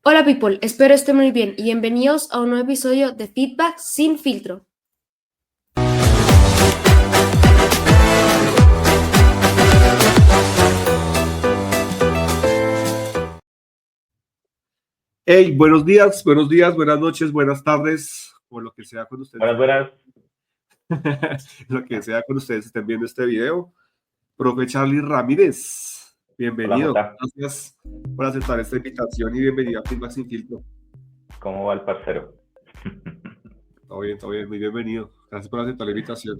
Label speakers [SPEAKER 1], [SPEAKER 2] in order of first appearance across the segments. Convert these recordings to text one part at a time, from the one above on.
[SPEAKER 1] Hola people, espero estén muy bien y bienvenidos a un nuevo episodio de Feedback sin filtro.
[SPEAKER 2] Hey, buenos días, buenas noches, buenas tardes, o lo que sea cuando ustedes
[SPEAKER 3] Buenas.
[SPEAKER 2] lo que sea cuando ustedes estén viendo este video. Profe Charlie Ramírez,
[SPEAKER 3] Hola,
[SPEAKER 2] bienvenido.
[SPEAKER 3] Jota.
[SPEAKER 2] Gracias por aceptar esta invitación y bienvenido a Feedback sin filtro.
[SPEAKER 3] ¿Cómo va el parcero?
[SPEAKER 2] Todo bien, muy bienvenido. Gracias por aceptar la invitación.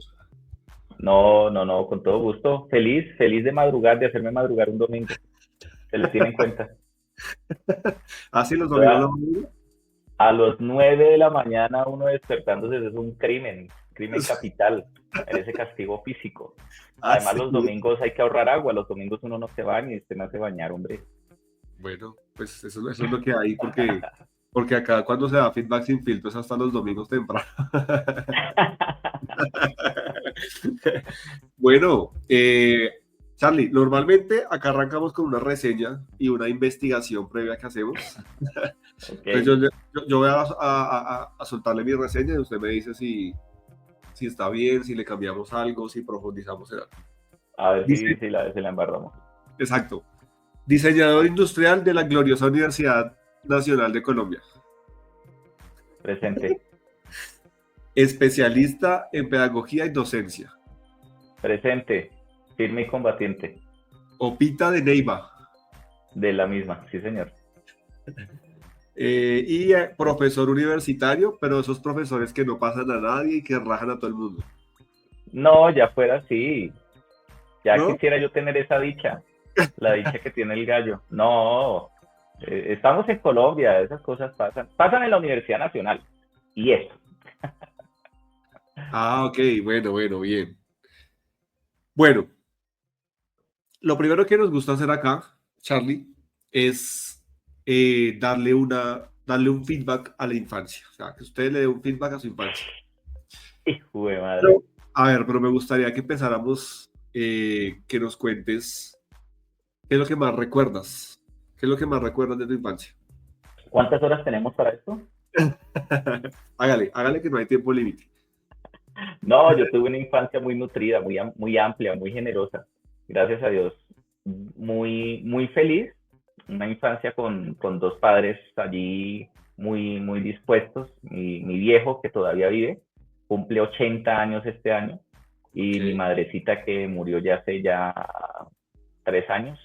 [SPEAKER 3] No, con todo gusto. Feliz de madrugar, de hacerme madrugar un domingo. Se le tiene en cuenta.
[SPEAKER 2] ¿Así los
[SPEAKER 3] Yo
[SPEAKER 2] domingos no?
[SPEAKER 3] a los 9 de la mañana uno despertándose es un crimen capital. Merece castigo físico. Además,
[SPEAKER 2] Así.
[SPEAKER 3] los domingos hay que ahorrar agua. Los domingos uno no se baña y usted me hace bañar, hombre.
[SPEAKER 2] Bueno, pues eso es lo que hay, porque acá cuando se da Feedback sin filtro es hasta los domingos temprano. Bueno, Charlie, normalmente acá arrancamos con una reseña y una investigación previa que hacemos. Entonces
[SPEAKER 3] Ok.
[SPEAKER 2] yo voy a soltarle mi reseña y usted me dice si está bien, si le cambiamos algo, si profundizamos en algo.
[SPEAKER 3] A ver
[SPEAKER 2] Dice,
[SPEAKER 3] si la embarramos.
[SPEAKER 2] exacto, diseñador industrial de la gloriosa Universidad Nacional de Colombia.
[SPEAKER 3] Presente.
[SPEAKER 2] Especialista en pedagogía y docencia.
[SPEAKER 3] Presente. Firme y combatiente.
[SPEAKER 2] Opita de Neiva.
[SPEAKER 3] De la misma, sí, señor.
[SPEAKER 2] Profesor universitario, pero esos profesores que no pasan a nadie y que rajan a todo el mundo.
[SPEAKER 3] No, ya fuera así. Ya
[SPEAKER 2] ¿No?
[SPEAKER 3] quisiera yo tener esa dicha, la dicha que tiene el gallo. No, estamos en Colombia, esas cosas pasan en la Universidad Nacional. Y eso.
[SPEAKER 2] Ah, ok, bueno, bien. Bueno, lo primero que nos gusta hacer acá, Charlie, es darle un feedback a la infancia. O sea, que usted le dé un feedback a su infancia.
[SPEAKER 3] Hijo de madre.
[SPEAKER 2] Pero, a ver, pero me gustaría que empezáramos, que nos cuentes qué es lo que más recuerdas. ¿Qué es lo que más recuerdas de tu infancia?
[SPEAKER 3] ¿Cuántas horas tenemos para esto?
[SPEAKER 2] Hágale que no hay tiempo límite.
[SPEAKER 3] No, yo tuve una infancia muy nutrida, muy amplia, muy generosa. Gracias a Dios. Muy feliz. Una infancia con dos padres allí muy dispuestos. Mi viejo, que todavía vive, cumple 80 años este año. Y mi
[SPEAKER 2] Ok.
[SPEAKER 3] madrecita, que murió ya hace ya 3 años.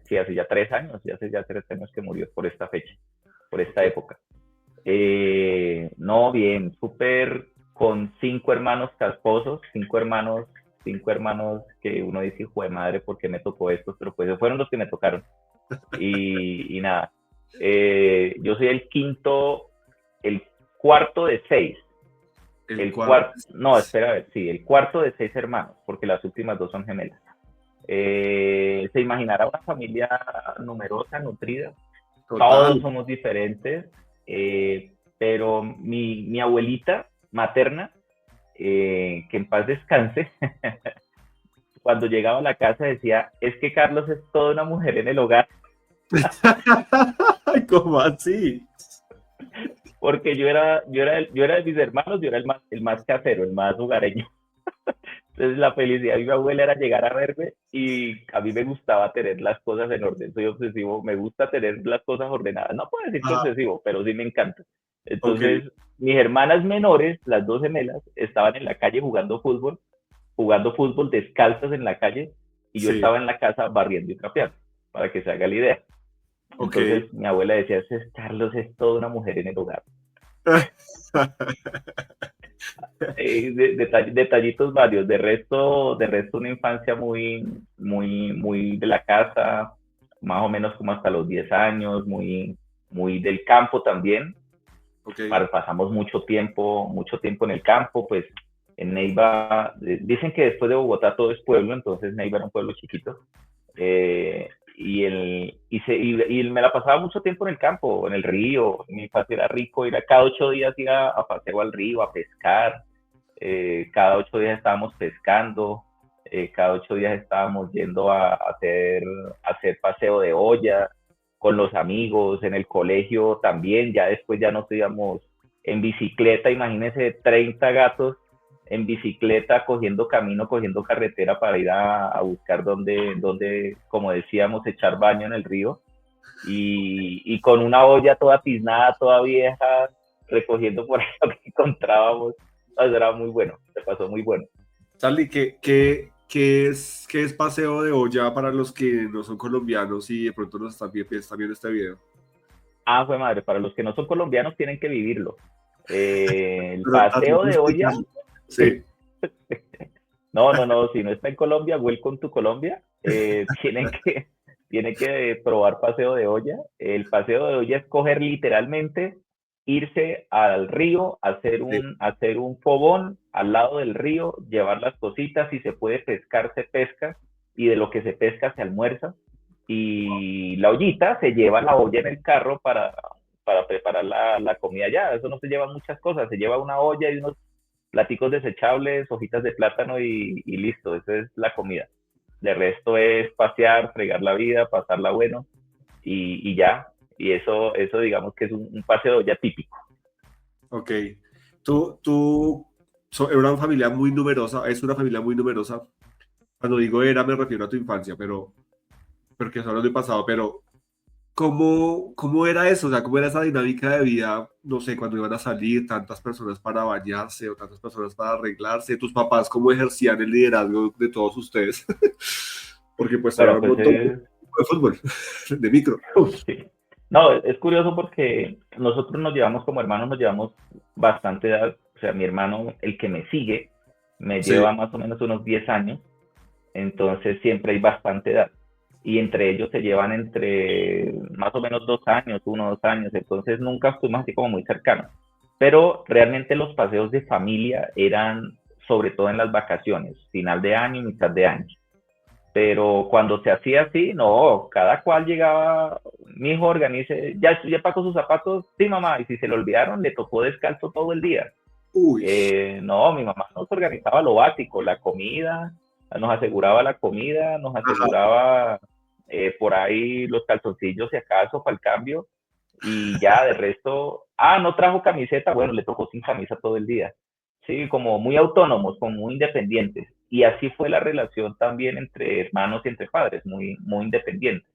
[SPEAKER 3] Sí, hace ya 3 años. Ya hace ya 3 años que murió por esta fecha, por esta
[SPEAKER 2] Ok.
[SPEAKER 3] época. No, bien, súper, con 5 hermanos casposos, 5 hermanos que uno dice, hijo de madre, ¿por qué me tocó esto? Pero pues fueron los que me tocaron. Y nada, yo soy el quinto, el cuarto de 6.
[SPEAKER 2] El cuarto.
[SPEAKER 3] No, espera a ver, sí, el cuarto de 6 hermanos, porque las últimas dos son gemelas. Se imaginará una familia numerosa, nutrida.
[SPEAKER 2] Total.
[SPEAKER 3] Todos somos diferentes, pero mi abuelita materna, que en paz descanse, cuando llegaba a la casa decía, es que Carlos es toda una mujer en el hogar,
[SPEAKER 2] ¿Cómo así?
[SPEAKER 3] porque yo era de mis hermanos, yo era el más casero, el más hogareño. Entonces la felicidad de mi abuela era llegar a verme y a mí me gustaba tener las cosas en orden. Soy obsesivo, me gusta tener las cosas ordenadas. No puedo decir que
[SPEAKER 2] Ajá,
[SPEAKER 3] obsesivo, pero sí me encanta.
[SPEAKER 2] ok.
[SPEAKER 3] Entonces, mis hermanas menores, las dos gemelas, estaban en la calle jugando fútbol descalzas en la calle, y yo
[SPEAKER 2] Sí,
[SPEAKER 3] estaba en la casa barriendo y trapeando, para que se haga la idea.
[SPEAKER 2] ok.
[SPEAKER 3] Entonces mi abuela decía, Carlos es toda una mujer en el hogar. Detallitos varios. De resto una infancia muy de la casa, más o menos como hasta los 10 años, muy del campo también.
[SPEAKER 2] Ok,
[SPEAKER 3] Pasamos mucho tiempo en el campo, pues en Neiva, dicen que después de Bogotá todo es pueblo, entonces Neiva era un pueblo chiquito. Y me la pasaba mucho tiempo en el campo, en el río. Mi infancia era rico, cada 8 días ir a paseo al río, a pescar. Cada 8 días estábamos pescando, cada 8 días estábamos yendo a hacer paseo de olla. con los amigos, en el colegio también, ya después ya nos íbamos en bicicleta, imagínense 30 gatos en bicicleta, cogiendo camino, cogiendo carretera para ir a buscar donde, como decíamos, echar baño en el río, y con una olla toda tiznada, toda vieja, recogiendo por ahí lo que encontrábamos. Eso era muy bueno, se pasó muy bueno.
[SPEAKER 2] Charlie, ¿qué es paseo de olla para los que no son colombianos y de pronto nos están viendo este video?
[SPEAKER 3] Ah, fue madre, para los que no son colombianos tienen que vivirlo. El
[SPEAKER 2] Pero
[SPEAKER 3] paseo de olla.
[SPEAKER 2] Sí.
[SPEAKER 3] No, si no está en Colombia, welcome to Colombia. Tienen que probar paseo de olla. El paseo de olla es coger literalmente, irse al río, hacer un fogón al lado del río, llevar las cositas, si se puede pescar, se pesca, y de lo que se pesca se almuerza. Y la ollita se lleva la olla en el carro para preparar la comida ya. Eso no se lleva muchas cosas, se lleva una olla y unos platicos desechables, hojitas de plátano y listo, esa es la comida. De resto es pasear, fregar la vida, pasarla bueno y ya. Y eso digamos que es un paseo ya típico.
[SPEAKER 2] Ok. Era una familia muy numerosa, es una familia muy numerosa. Cuando digo era, me refiero a tu infancia, porque eso no es pasado, pero ¿cómo era eso? O sea, ¿cómo era esa dinámica de vida? No sé, cuando iban a salir tantas personas para bañarse o tantas personas para arreglarse. ¿Tus papás cómo ejercían el liderazgo de todos ustedes? Porque pues era un montón de fútbol, de micro.
[SPEAKER 3] Sí. No, es curioso porque nosotros nos llevamos como hermanos, nos llevamos bastante edad. O sea, mi hermano, el que me sigue, me lleva más o menos unos 10 años. Entonces siempre hay bastante edad. Y entre ellos se llevan entre más o menos 2 años, 1 o 2 años. Entonces nunca estuvimos así como muy cercanos. Pero realmente los paseos de familia eran sobre todo en las vacaciones, final de año y mitad de año. Pero cuando se hacía así, no, cada cual llegaba, mi hijo organice, ya pagó sus zapatos, sí mamá, y si se le olvidaron, le tocó descalzo todo el día. No, mi mamá nos organizaba lo básico, la comida, nos aseguraba la comida, nos aseguraba por ahí los calzoncillos si acaso para el cambio, y ya de resto, no trajo camiseta, bueno, le tocó sin camisa todo el día. Sí, como muy autónomos, como muy independientes. Y así fue la relación también entre hermanos y entre padres, muy, muy independientes.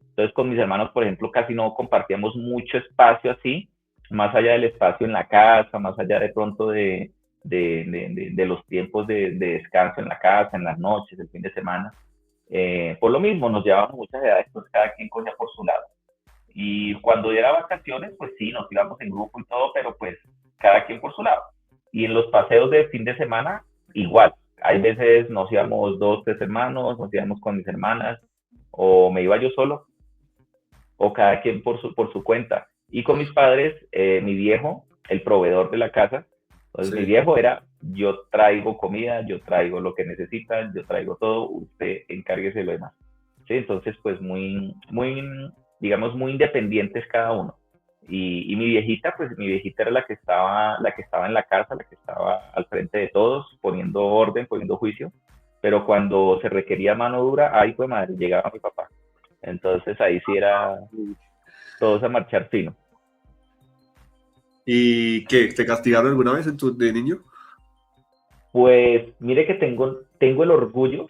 [SPEAKER 3] Entonces con mis hermanos, por ejemplo, casi no compartíamos mucho espacio así, más allá del espacio en la casa, más allá de pronto de los tiempos de descanso en la casa, en las noches, el fin de semana. Por lo mismo, nos llevábamos muchas edades, pues cada quien cogía por su lado. Y cuando era vacaciones, pues sí, nos íbamos en grupo y todo, pero pues cada quien por su lado. Y en los paseos de fin de semana, igual. Hay veces nos íbamos 2, 3 hermanos, nos íbamos con mis hermanas, o me iba yo solo, o cada quien por su cuenta. Y con mis padres, mi viejo, el proveedor de la casa, entonces mi viejo era, yo traigo comida, yo traigo lo que necesitan, yo traigo todo, usted encárguese de lo demás. ¿Sí? Entonces, pues digamos, muy independientes cada uno. Y mi viejita, pues mi viejita era la que estaba en la casa, la que estaba al frente de todos, poniendo orden, poniendo juicio. Pero cuando se requería mano dura, ahí fue madre, llegaba mi papá. Entonces ahí sí era todos a marchar fino.
[SPEAKER 2] ¿Y qué? ¿Te castigaron alguna vez de niño?
[SPEAKER 3] Pues mire que tengo el orgullo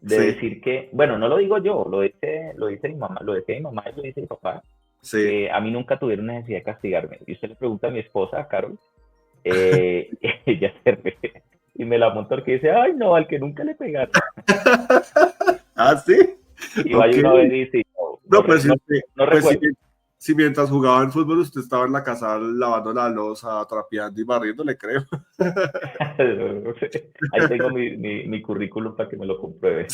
[SPEAKER 3] de decir que, bueno, no lo digo yo, lo dice mi mamá, lo dice mi mamá y lo dice mi papá.
[SPEAKER 2] Sí.
[SPEAKER 3] A mí nunca tuvieron necesidad de castigarme. Y usted le pregunta a mi esposa, a Carol, ella se ríe y me la montó porque dice, ay no, al que nunca le pegaron.
[SPEAKER 2] ¿Sí?
[SPEAKER 3] Y vaya una vez y dice,
[SPEAKER 2] no
[SPEAKER 3] recuerdo.
[SPEAKER 2] Si mientras jugaban fútbol usted estaba en la casa lavando la loza, trapeando y barriendo, le creo.
[SPEAKER 3] Ahí tengo mi currículum para que me lo compruebe.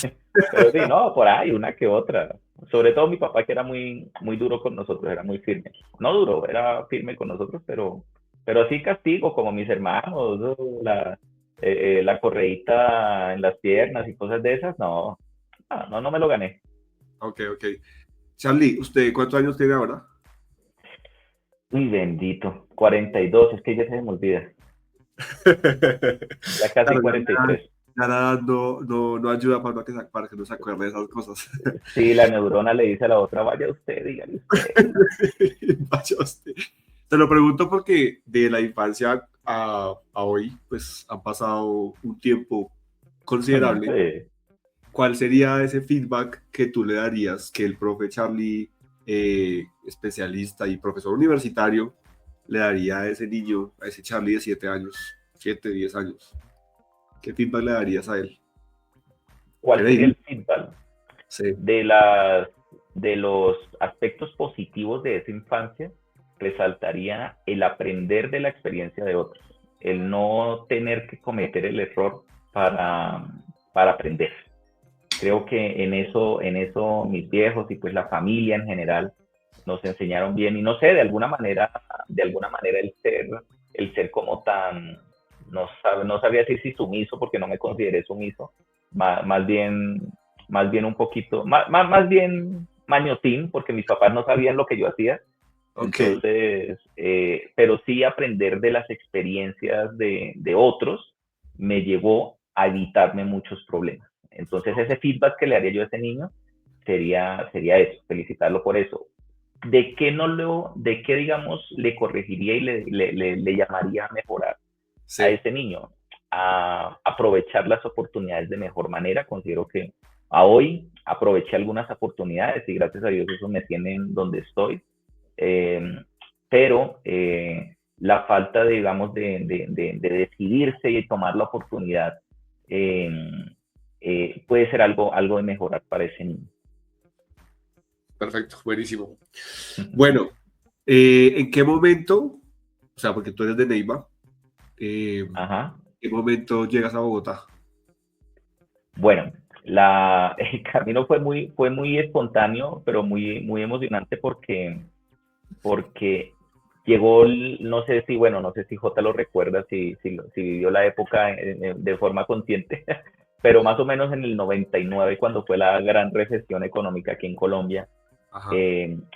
[SPEAKER 3] Pero sí, no, por ahí, una que otra. Sobre todo mi papá, que era muy, muy duro con nosotros, era muy firme. No duro, era firme con nosotros, pero sí castigo, como mis hermanos, la correíta en las piernas y cosas de esas, no me lo gané.
[SPEAKER 2] Ok. Charlie, ¿usted cuántos años tiene ahora?
[SPEAKER 3] Uy, bendito, 42, es que ya se me olvida. Ya casi 43.
[SPEAKER 2] cara no ayuda para que no se acuerde de esas cosas.
[SPEAKER 3] Sí, la neurona le dice a la otra, vaya usted, dígale usted.
[SPEAKER 2] Vaya usted. Te lo pregunto porque de la infancia a hoy, pues han pasado un tiempo considerable.
[SPEAKER 3] Sí.
[SPEAKER 2] ¿Cuál sería ese feedback que tú le darías que el profe Charlie, especialista y profesor universitario, le daría a ese niño, a ese Charlie de 7 años, 7, 10 años? ¿Qué feedback le darías a él?
[SPEAKER 3] ¿Cuál sería el feedback?
[SPEAKER 2] Sí.
[SPEAKER 3] De los aspectos positivos de esa infancia, resaltaría el aprender de la experiencia de otros, el no tener que cometer el error para aprender. Creo que en eso mis viejos y pues la familia en general nos enseñaron bien y no sé, de alguna manera el ser como tan, no sabía decir si sumiso porque no me consideré sumiso, más bien un poquito, más bien mañotín porque mis papás no sabían lo que yo hacía.
[SPEAKER 2] Okay.
[SPEAKER 3] Entonces, pero sí aprender de las experiencias de otros me llevó a evitarme muchos problemas. Entonces, ese feedback que le haría yo a ese niño sería eso, felicitarlo por eso. ¿De qué, digamos, le corregiría y le llamaría a mejorar a ese niño? A aprovechar las oportunidades de mejor manera. Considero que a hoy aproveché algunas oportunidades y gracias a Dios eso me tienen donde estoy. Pero la falta, digamos, de decidirse y tomar la oportunidad puede ser algo de mejorar para ese niño.
[SPEAKER 2] Perfecto, buenísimo. Bueno, ¿en qué momento, o sea, porque tú eres de Neiva, ¿en qué momento llegas a Bogotá?
[SPEAKER 3] Bueno, el camino fue muy espontáneo, pero muy emocionante porque llegó, no sé si Jota lo recuerda, si vivió la época de forma consciente, pero más o menos en el 99, cuando fue la gran recesión económica aquí en Colombia,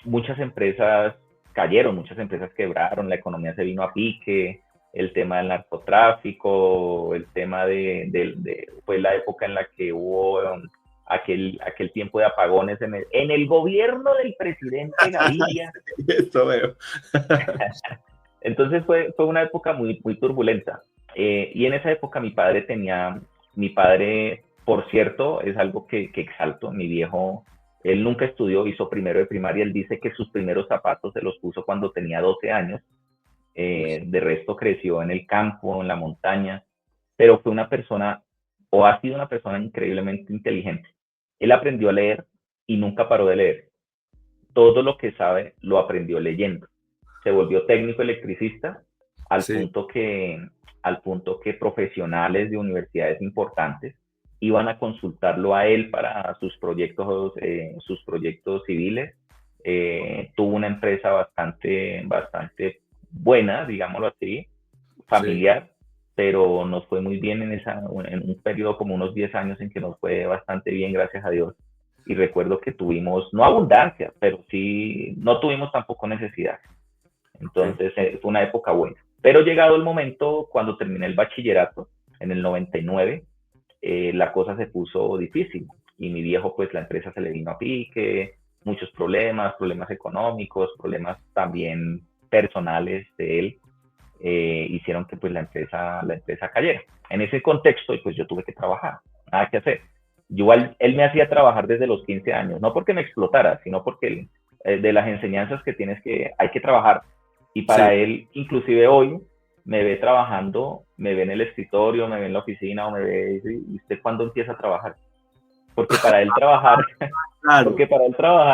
[SPEAKER 3] muchas empresas cayeron, muchas empresas quebraron, la economía se vino a pique, el tema del narcotráfico, el tema fue la época en la que hubo aquel tiempo de apagones en el gobierno del presidente Gaviria.
[SPEAKER 2] Esto veo.
[SPEAKER 3] Entonces fue una época muy turbulenta. Y en esa época mi padre, por cierto, es algo que exalto, mi viejo, él nunca estudió, hizo primero de primaria, él dice que sus primeros zapatos se los puso cuando tenía 12 años, de resto creció en el campo, en la montaña, pero fue una persona, o ha sido una persona increíblemente inteligente. Él aprendió a leer y nunca paró de leer. Todo lo que sabe lo aprendió leyendo. Se volvió técnico electricista al punto que profesionales de universidades importantes iban a consultarlo a él para sus proyectos civiles. Tuvo una empresa bastante buena, digámoslo así, familiar, pero nos fue muy bien en un periodo como unos 10 años en que nos fue bastante bien, gracias a Dios. Y recuerdo que tuvimos, no abundancia, pero sí, no tuvimos tampoco necesidad. Entonces fue una época buena. Pero llegado el momento, cuando terminé el bachillerato, en el 99, la cosa se puso difícil. Y mi viejo, pues la empresa se le vino a pique, muchos problemas económicos, problemas también personales de él, hicieron que pues la empresa cayera. En ese contexto, pues yo tuve que trabajar, nada que hacer. Igual él me hacía trabajar desde los 15 años, no porque me explotara, sino porque de las enseñanzas que hay que trabajar. Y para él, inclusive hoy, me ve trabajando, me ve en el escritorio, me ve en la oficina, o me ve, ¿y usted cuándo empieza a trabajar? Porque para él trabajar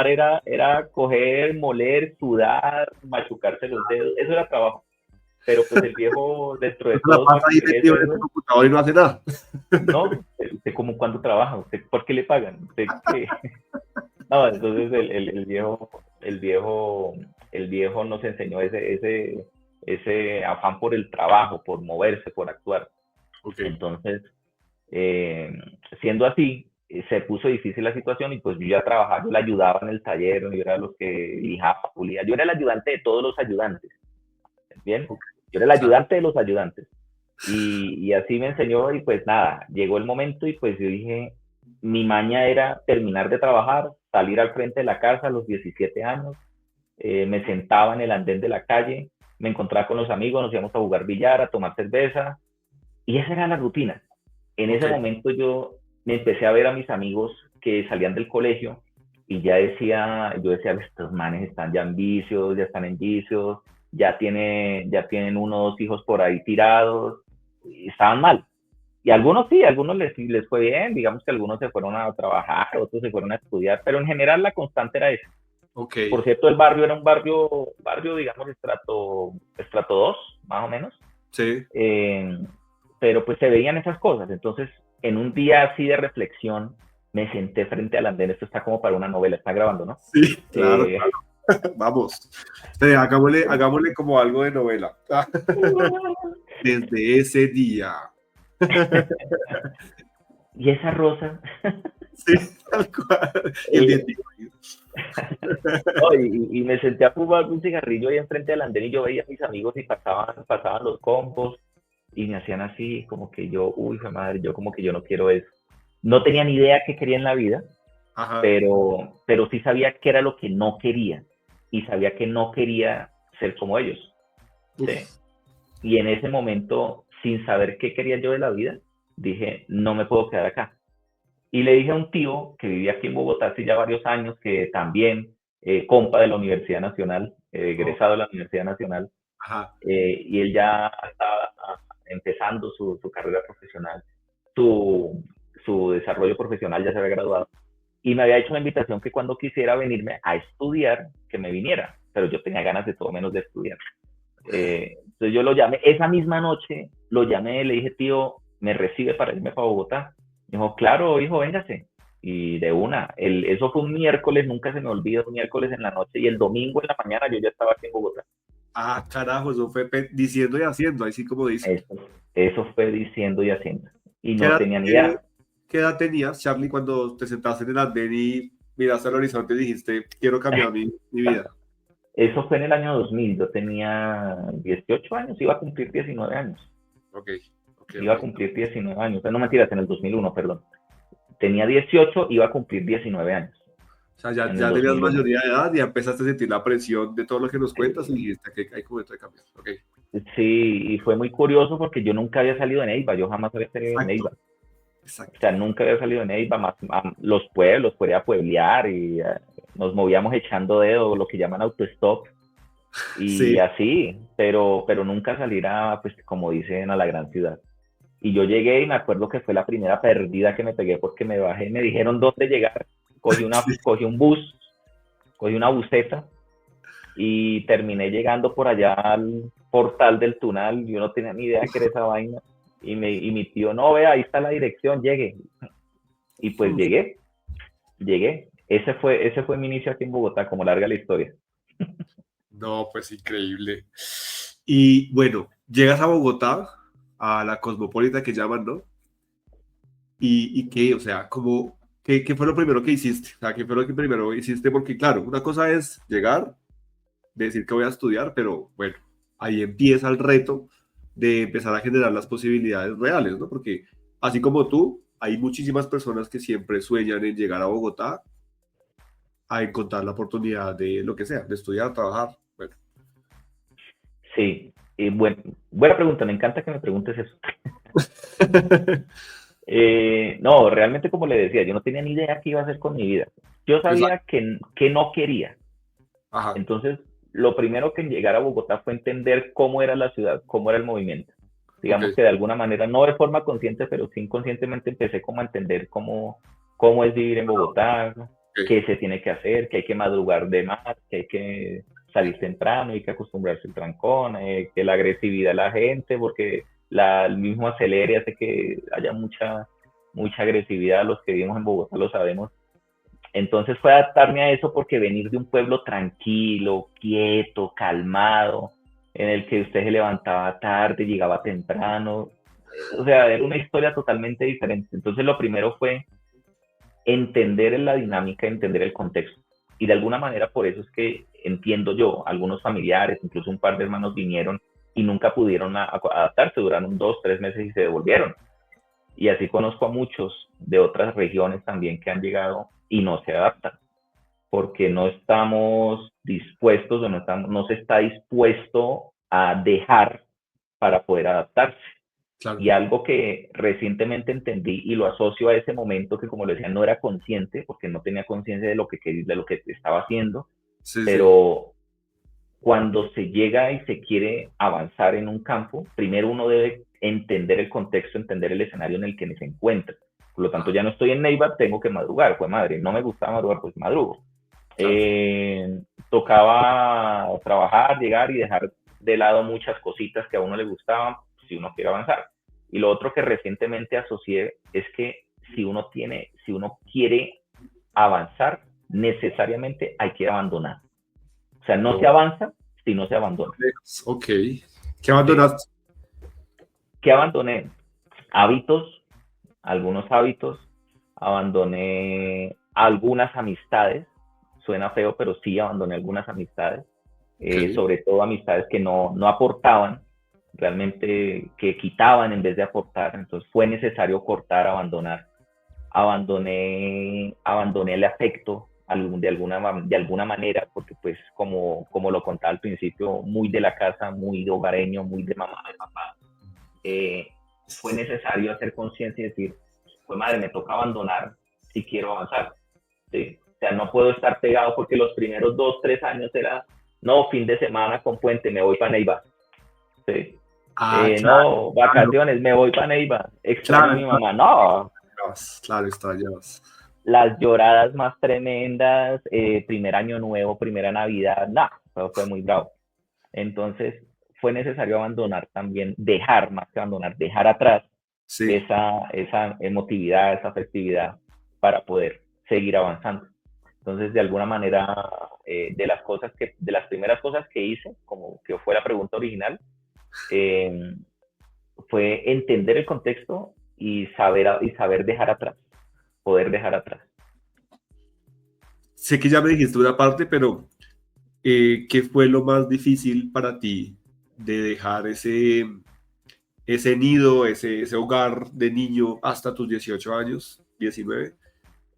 [SPEAKER 3] era coger, moler, sudar, machucarse los dedos, eso era trabajo. Pero pues el viejo, dentro de todo,
[SPEAKER 2] pasa ahí metido en el computador y no hace nada.
[SPEAKER 3] No, ¿usted cómo cuándo trabaja? ¿Usted por qué le pagan? ¿Usted qué? No, entonces el viejo nos enseñó ese afán por el trabajo, por moverse, por actuar. Entonces, siendo así, se puso difícil la situación y pues yo ya trabajaba, yo le ayudaba en el taller, yo era los que lijaba, pulía, yo era el ayudante de todos los ayudantes, ¿bien? Yo era el ayudante de los ayudantes. Y así me enseñó y pues nada, llegó el momento y pues yo dije, mi maña era terminar de trabajar, salir al frente de la casa a los 17 años, me sentaba en el andén de la calle, me encontraba con los amigos, nos íbamos a jugar billar, a tomar cerveza, y esa era la rutina. En ese
[SPEAKER 2] Ok,
[SPEAKER 3] momento yo me empecé a ver a mis amigos que salían del colegio y yo decía, estos manes están ya en vicios, ya están en vicios, ya tienen uno o dos hijos por ahí tirados, y estaban mal. Y algunos sí, algunos les fue bien, digamos que algunos se fueron a trabajar, otros se fueron a estudiar, pero en general la constante era esa.
[SPEAKER 2] ok,
[SPEAKER 3] Por cierto, el barrio era un barrio digamos, estrato 2, más o menos.
[SPEAKER 2] sí,
[SPEAKER 3] Eh, pero pues se veían esas cosas. Entonces, en un día así de reflexión, me senté frente al andén. Esto está como para una novela, está grabando, ¿no?
[SPEAKER 2] sí, claro,
[SPEAKER 3] Eh,
[SPEAKER 2] vamos. Hagámosle como algo de novela. Desde ese día.
[SPEAKER 3] y esa rosa,
[SPEAKER 2] Sí, tal cual. Y el
[SPEAKER 3] eh,
[SPEAKER 2] dientito.
[SPEAKER 3] no, y me senté a fumar un cigarrillo ahí enfrente del andén y yo veía a mis amigos y pasaban los combos y me hacían así, como que yo, uy, fue madre, yo como que yo no quiero eso. No tenía ni idea qué quería en la vida,
[SPEAKER 2] Ajá.
[SPEAKER 3] pero sí sabía qué era lo que no quería y sabía que no quería ser como ellos. ¿Sí?
[SPEAKER 2] Uf,
[SPEAKER 3] Y en ese momento, sin saber qué quería yo de la vida, dije, no me puedo quedar acá. Y le dije a un tío que vivía aquí en Bogotá hace ya varios años, que también, compa de la Universidad Nacional,
[SPEAKER 2] oh,
[SPEAKER 3] egresado de la Universidad Nacional,
[SPEAKER 2] ajá.
[SPEAKER 3] y él ya estaba empezando su carrera profesional, su, su desarrollo profesional, ya se había graduado, y me había hecho una invitación que cuando quisiera venirme a estudiar, que me viniera, pero yo tenía ganas de todo menos de estudiar. Entonces yo lo llamé, esa misma noche lo llamé, le dije, tío, ¿me recibe para irme para Bogotá? Me dijo, claro, hijo, véngase. Y de una, eso fue un miércoles, nunca se me olvida, un miércoles en la noche, y el domingo en la mañana yo ya estaba aquí en Bogotá.
[SPEAKER 2] Ah, carajo, eso fue diciendo y haciendo, así como dice.
[SPEAKER 3] Eso fue diciendo y haciendo. Y
[SPEAKER 2] ¿Qué
[SPEAKER 3] no
[SPEAKER 2] edad,
[SPEAKER 3] tenía ni
[SPEAKER 2] qué,
[SPEAKER 3] idea.
[SPEAKER 2] qué edad tenías, Charlie, cuando te sentaste en el andén y miraste al horizonte y dijiste, quiero cambiar mi vida?
[SPEAKER 3] Eso fue en el año 2000, yo tenía 18 años, iba a cumplir 19 años.
[SPEAKER 2] Ok, ok,
[SPEAKER 3] Iba a
[SPEAKER 2] ok.
[SPEAKER 3] cumplir 19 años, no mentiras, en el 2001, perdón. Tenía 18, iba a cumplir 19 años
[SPEAKER 2] O sea, ya,
[SPEAKER 3] en el
[SPEAKER 2] ya tenías
[SPEAKER 3] 2001.
[SPEAKER 2] mayoría de edad y ya empezaste a sentir la presión de todo lo que nos cuentas y dijiste que hay como esto de cambiar. Ok,
[SPEAKER 3] Sí, y fue muy curioso porque yo nunca había salido de Neiva, yo jamás había salido de
[SPEAKER 2] exacto,
[SPEAKER 3] Neiva. O
[SPEAKER 2] exacto.
[SPEAKER 3] sea, nunca había salido de Neiva, más a los pueblos, podía pueblear y nos movíamos echando dedo, lo que llaman autostop, y
[SPEAKER 2] Sí,
[SPEAKER 3] así, pero nunca salir a, pues como dicen, a la gran ciudad. Y yo llegué y me acuerdo que fue la primera perdida que me pegué porque me bajé, me dijeron dónde llegar,
[SPEAKER 2] sí.
[SPEAKER 3] cogí un bus, cogí una buseta y terminé llegando por allá al portal del Tunal. Yo no tenía ni idea qué era esa vaina. Y mi tío, no, vea, ahí está la dirección, llegue. Y pues
[SPEAKER 2] Uf,
[SPEAKER 3] llegué. Ese fue mi inicio aquí en Bogotá, como larga la historia.
[SPEAKER 2] no, pues increíble. Y bueno, llegas a Bogotá, a la cosmopolita que llaman, ¿no? Y qué, o sea, como, ¿qué fue lo primero que hiciste? O sea, ¿qué fue lo que primero hiciste? Porque claro, una cosa es llegar, decir que voy a estudiar, pero bueno, ahí empieza el reto de empezar a generar las posibilidades reales, ¿no? Porque así como tú, hay muchísimas personas que siempre sueñan en llegar a Bogotá a encontrar la oportunidad de lo que sea, de estudiar, trabajar. Bueno,
[SPEAKER 3] Sí, y bueno, buena pregunta, me encanta que me preguntes eso. No, realmente como le decía, yo no tenía ni idea qué iba a hacer con mi vida. Yo
[SPEAKER 2] exacto.
[SPEAKER 3] sabía que no quería.
[SPEAKER 2] Ajá,
[SPEAKER 3] Entonces, lo primero que en llegar a Bogotá fue entender cómo era la ciudad, cómo era el movimiento.
[SPEAKER 2] ok,
[SPEAKER 3] Digamos que de alguna manera, no de forma consciente, pero sí inconscientemente empecé como a entender cómo es vivir en Bogotá,
[SPEAKER 2] ok.
[SPEAKER 3] qué se tiene que hacer, que hay que madrugar de más, que hay que salir temprano, hay que acostumbrarse al trancón, que la agresividad de la gente, porque el mismo acelere hace que haya mucha agresividad. Los que vivimos en Bogotá lo sabemos. Entonces fue adaptarme a eso porque venir de un pueblo tranquilo, quieto, calmado, en el que usted se levantaba tarde, llegaba temprano, o sea, era una historia totalmente diferente. Entonces lo primero fue entender la dinámica, entender el contexto. Y de alguna manera por eso es que entiendo yo, algunos familiares, incluso un par de hermanos vinieron y nunca pudieron adaptarse, duraron 2, 3 meses y se devolvieron. Y así conozco a muchos de otras regiones también que han llegado y no se adaptan, porque no estamos dispuestos o no se está dispuesto a dejar para poder adaptarse.
[SPEAKER 2] Claro.
[SPEAKER 3] Y algo que recientemente entendí y lo asocio a ese momento que, como lo decía, no era consciente, porque no tenía conciencia de lo que estaba haciendo,
[SPEAKER 2] Sí,
[SPEAKER 3] pero cuando se llega y se quiere avanzar en un campo, primero uno debe entender el contexto, entender el escenario en el que se encuentra. Por lo tanto, ya no estoy en Neiva, tengo que madrugar. Pues madre, no me gustaba madrugar, pues madrugo. Claro. Tocaba trabajar, llegar y dejar de lado muchas cositas que a uno le gustaban si uno quiere avanzar. Y lo otro que recientemente asocié es que si uno quiere avanzar, necesariamente hay que abandonar. O sea, no se avanza si no se abandona.
[SPEAKER 2] Ok. ¿Qué abandonaste?
[SPEAKER 3] ¿Qué abandoné? Hábitos, algunos hábitos. Abandoné algunas amistades. Suena feo, pero sí abandoné algunas amistades. Okay. Sobre todo amistades que no aportaban, realmente que quitaban en vez de aportar. Entonces fue necesario cortar, abandonar. Abandoné el afecto de alguna manera, porque pues como lo contaba al principio, muy de la casa, muy de hogareño, muy de mamá, de papá, fue necesario hacer conciencia y decir, pues madre, me toca abandonar si quiero avanzar, ¿sí? O sea, no puedo estar pegado porque los primeros 2, 3 años era, no, fin de semana con puente, me voy para Neiva, ¿sí? Claro, no, vacaciones, me voy para Neiva, extraño a mi mamá, no.
[SPEAKER 2] Claro, extrañabas.
[SPEAKER 3] Las lloradas más tremendas, primer año nuevo, primera Navidad, fue muy bravo. Entonces, fue necesario abandonar también, dejar atrás esa emotividad, esa afectividad para poder seguir avanzando. Entonces, de alguna manera, de las primeras cosas que hice, como que fue la pregunta original, fue entender el contexto y saber dejar atrás. Poder dejar atrás.
[SPEAKER 2] Sé que ya me dijiste una parte, pero ¿qué fue lo más difícil para ti de dejar ese nido, ese hogar de niño hasta tus 18 años, 19,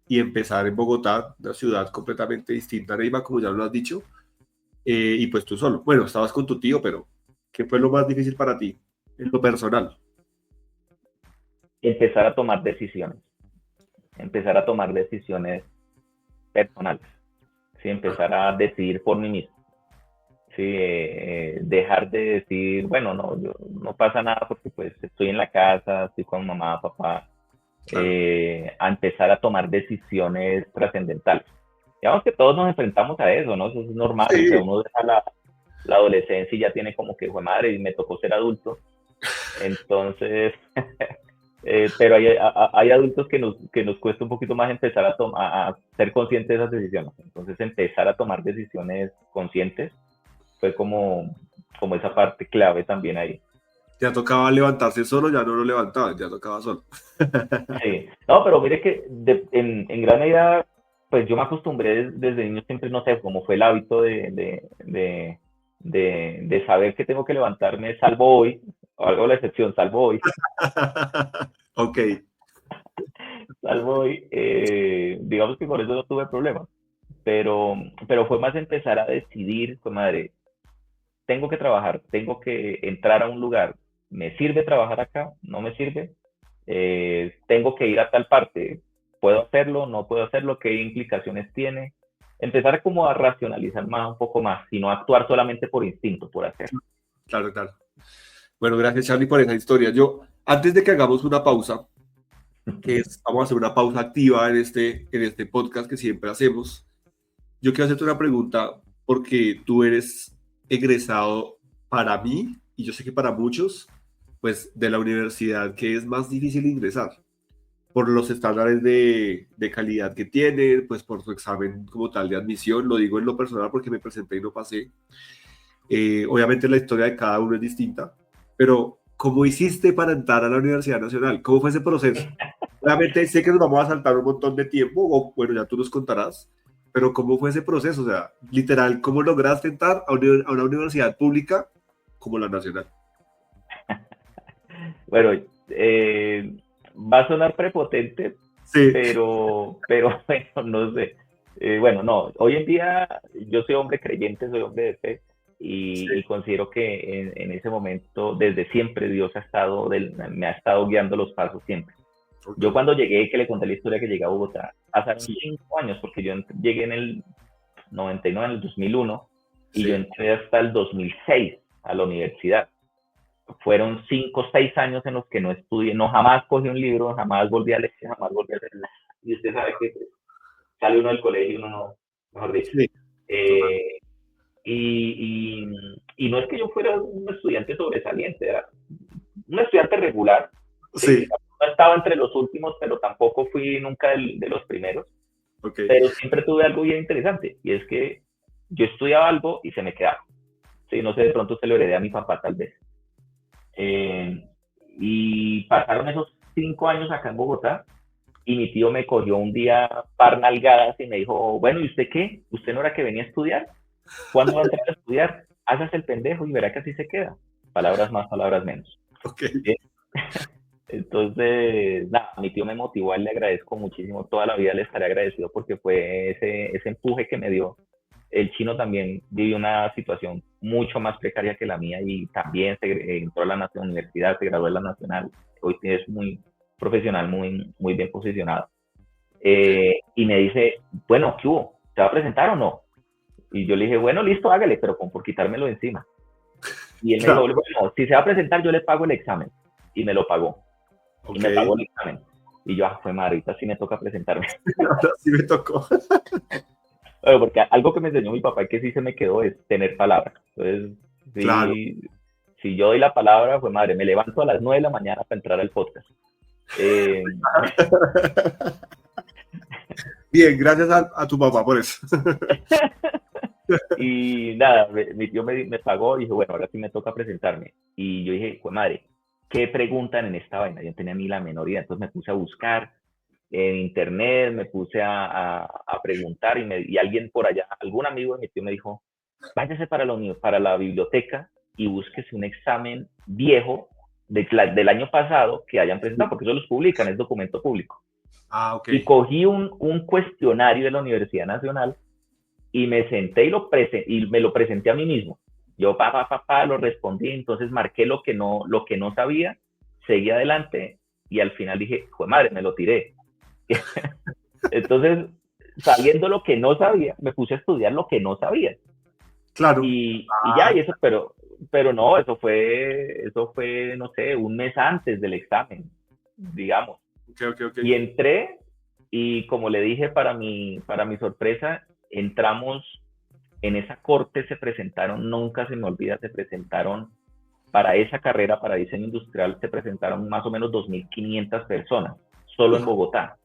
[SPEAKER 2] y empezar en Bogotá, una ciudad completamente distinta a Neiva, como ya lo has dicho, y pues tú solo? Bueno, estabas con tu tío, pero ¿qué fue lo más difícil para ti en lo personal?
[SPEAKER 3] Empezar a tomar decisiones personales, ¿sí? Empezar a decidir por mí mismo, ¿sí? Dejar de decir, bueno, no pasa nada porque pues estoy en la casa, estoy con mamá, papá, claro. A empezar a tomar decisiones trascendentales. Digamos que todos nos enfrentamos a eso, ¿no? Eso es normal, sí. O sea, uno deja la adolescencia y ya tiene como que, fue madre, y me tocó ser adulto, entonces... pero hay adultos que nos cuesta un poquito más empezar a ser conscientes de esas decisiones. Entonces, empezar a tomar decisiones conscientes fue como esa parte clave también ahí.
[SPEAKER 2] Ya tocaba levantarse solo, ya no lo levantaban, ya tocaba solo.
[SPEAKER 3] Sí, no, pero mire que en gran medida, pues yo me acostumbré desde niño siempre, no sé, como fue el hábito de saber que tengo que levantarme, salvo hoy, o algo la excepción, salvo hoy.
[SPEAKER 2] Ok.
[SPEAKER 3] Salvo hoy, digamos que con eso no tuve problemas, pero fue más empezar a decidir, pues madre, tengo que trabajar, tengo que entrar a un lugar, ¿me sirve trabajar acá? ¿No me sirve? Tengo que ir a tal parte, ¿puedo hacerlo? ¿No puedo hacerlo? ¿Qué implicaciones tiene? Empezar como a racionalizar un poco más, y no actuar solamente por instinto, por hacer.
[SPEAKER 2] Claro. Bueno, gracias, Charlie, por esa historia. Yo, antes de que hagamos una pausa, vamos a hacer una pausa activa en este podcast que siempre hacemos, yo quiero hacerte una pregunta, porque tú eres egresado, para mí, y yo sé que para muchos, pues de la universidad que es más difícil ingresar, por los estándares de calidad que tiene, pues por su examen como tal de admisión. Lo digo en lo personal porque me presenté y no pasé. Obviamente la historia de cada uno es distinta, pero ¿cómo hiciste para entrar a la Universidad Nacional? ¿Cómo fue ese proceso? Obviamente sé que nos vamos a saltar un montón de tiempo, o bueno, ya tú nos contarás, pero ¿cómo fue ese proceso? O sea, literal, ¿cómo lograste entrar a una universidad pública como la nacional?
[SPEAKER 3] Bueno, va a sonar prepotente,
[SPEAKER 2] Sí,
[SPEAKER 3] pero bueno, no sé. Bueno, no, hoy en día yo soy hombre creyente, soy hombre de fe y
[SPEAKER 2] sí,
[SPEAKER 3] considero que en ese momento, desde siempre, Dios me ha estado guiando los pasos siempre.
[SPEAKER 2] ok,
[SPEAKER 3] Yo cuando llegué, que le conté la historia que llegué a Bogotá, pasaron
[SPEAKER 2] sí,
[SPEAKER 3] 5 años, porque yo llegué en el 99, en el 2001, y yo
[SPEAKER 2] sí,
[SPEAKER 3] entré hasta el 2006 a la universidad. Fueron 5 o 6 años en los que no estudié, no jamás cogí un libro, jamás volví a leer, jamás volví a hacer nada. Y usted sabe que sale uno del colegio y uno no, mejor dicho.
[SPEAKER 2] sí, total.
[SPEAKER 3] Eh, y no es que yo fuera un estudiante sobresaliente, era un estudiante regular, ¿sí?
[SPEAKER 2] Sí,
[SPEAKER 3] No estaba entre los últimos, pero tampoco fui nunca de los primeros,
[SPEAKER 2] ok,
[SPEAKER 3] pero siempre tuve algo bien interesante, y es que yo estudiaba algo y se me quedaba. Sí, no sé, de pronto se lo heredé a mi papá tal vez. Eh, y pasaron esos 5 años acá en Bogotá y mi tío me cogió un día par nalgadas y me dijo, bueno, ¿y usted qué? ¿Usted no era que venía a estudiar? ¿Cuándo va a entrar a estudiar? Hágase el pendejo y verá que así se queda. Palabras más, palabras menos.
[SPEAKER 2] ok.
[SPEAKER 3] ¿Sí? Entonces, nada, mi tío me motivó, a él le agradezco muchísimo, toda la vida le estaré agradecido porque fue ese empuje que me dio. El chino también vivió una situación mucho más precaria que la mía y también entró a la universidad, se graduó de la nacional, hoy es muy profesional, muy bien posicionado. Y me dice, bueno, ¿qué hubo? ¿Se va a presentar o no? Y yo le dije, bueno, listo, hágale, pero por quitármelo de encima. Y él me dijo,
[SPEAKER 2] Claro,
[SPEAKER 3] bueno, si se va a presentar, yo le pago el examen. Y me lo pagó. Y
[SPEAKER 2] ok.
[SPEAKER 3] me pagó el examen. Y yo, fue madre, ahorita sí me toca presentarme.
[SPEAKER 2] Ahora sí me tocó.
[SPEAKER 3] Bueno, porque algo que me enseñó mi papá y que sí se me quedó es tener palabra. Entonces,
[SPEAKER 2] Claro.
[SPEAKER 3] sí, si yo doy la palabra, fue madre, me levanto a las 9 de la mañana para entrar al podcast. Eh,
[SPEAKER 2] Bien, gracias a tu papá por eso.
[SPEAKER 3] y nada, mi tío me pagó y dije, bueno, ahora sí me toca presentarme. Y yo dije, pues madre, ¿qué preguntan en esta vaina? Yo no tenía ni la menor idea. Entonces me puse a buscar en internet, me puse a preguntar y alguien por allá, algún amigo de mi tío me dijo, váyase para la biblioteca y búsquese un examen viejo del año pasado que hayan presentado, porque eso los publican, es documento público.
[SPEAKER 2] Ah, ok.
[SPEAKER 3] Y cogí un cuestionario de la Universidad Nacional y me senté y me lo presenté a mí mismo. Yo, lo respondí, entonces marqué lo que no sabía, seguí adelante y al final dije, joder madre, me lo tiré. Entonces, sabiendo lo que no sabía, me puse a estudiar lo que no sabía.
[SPEAKER 2] Claro.
[SPEAKER 3] Y ya,
[SPEAKER 2] Ah,
[SPEAKER 3] y eso, pero no, eso fue, no sé, un mes antes del examen, digamos.
[SPEAKER 2] ok, ok, ok.
[SPEAKER 3] Y entré, y como le dije, para mi sorpresa, entramos en esa corte, se presentaron, nunca se me olvida, se presentaron para esa carrera, para diseño industrial, se presentaron más o menos 2.500 personas, solo en
[SPEAKER 2] Uf,
[SPEAKER 3] Bogotá.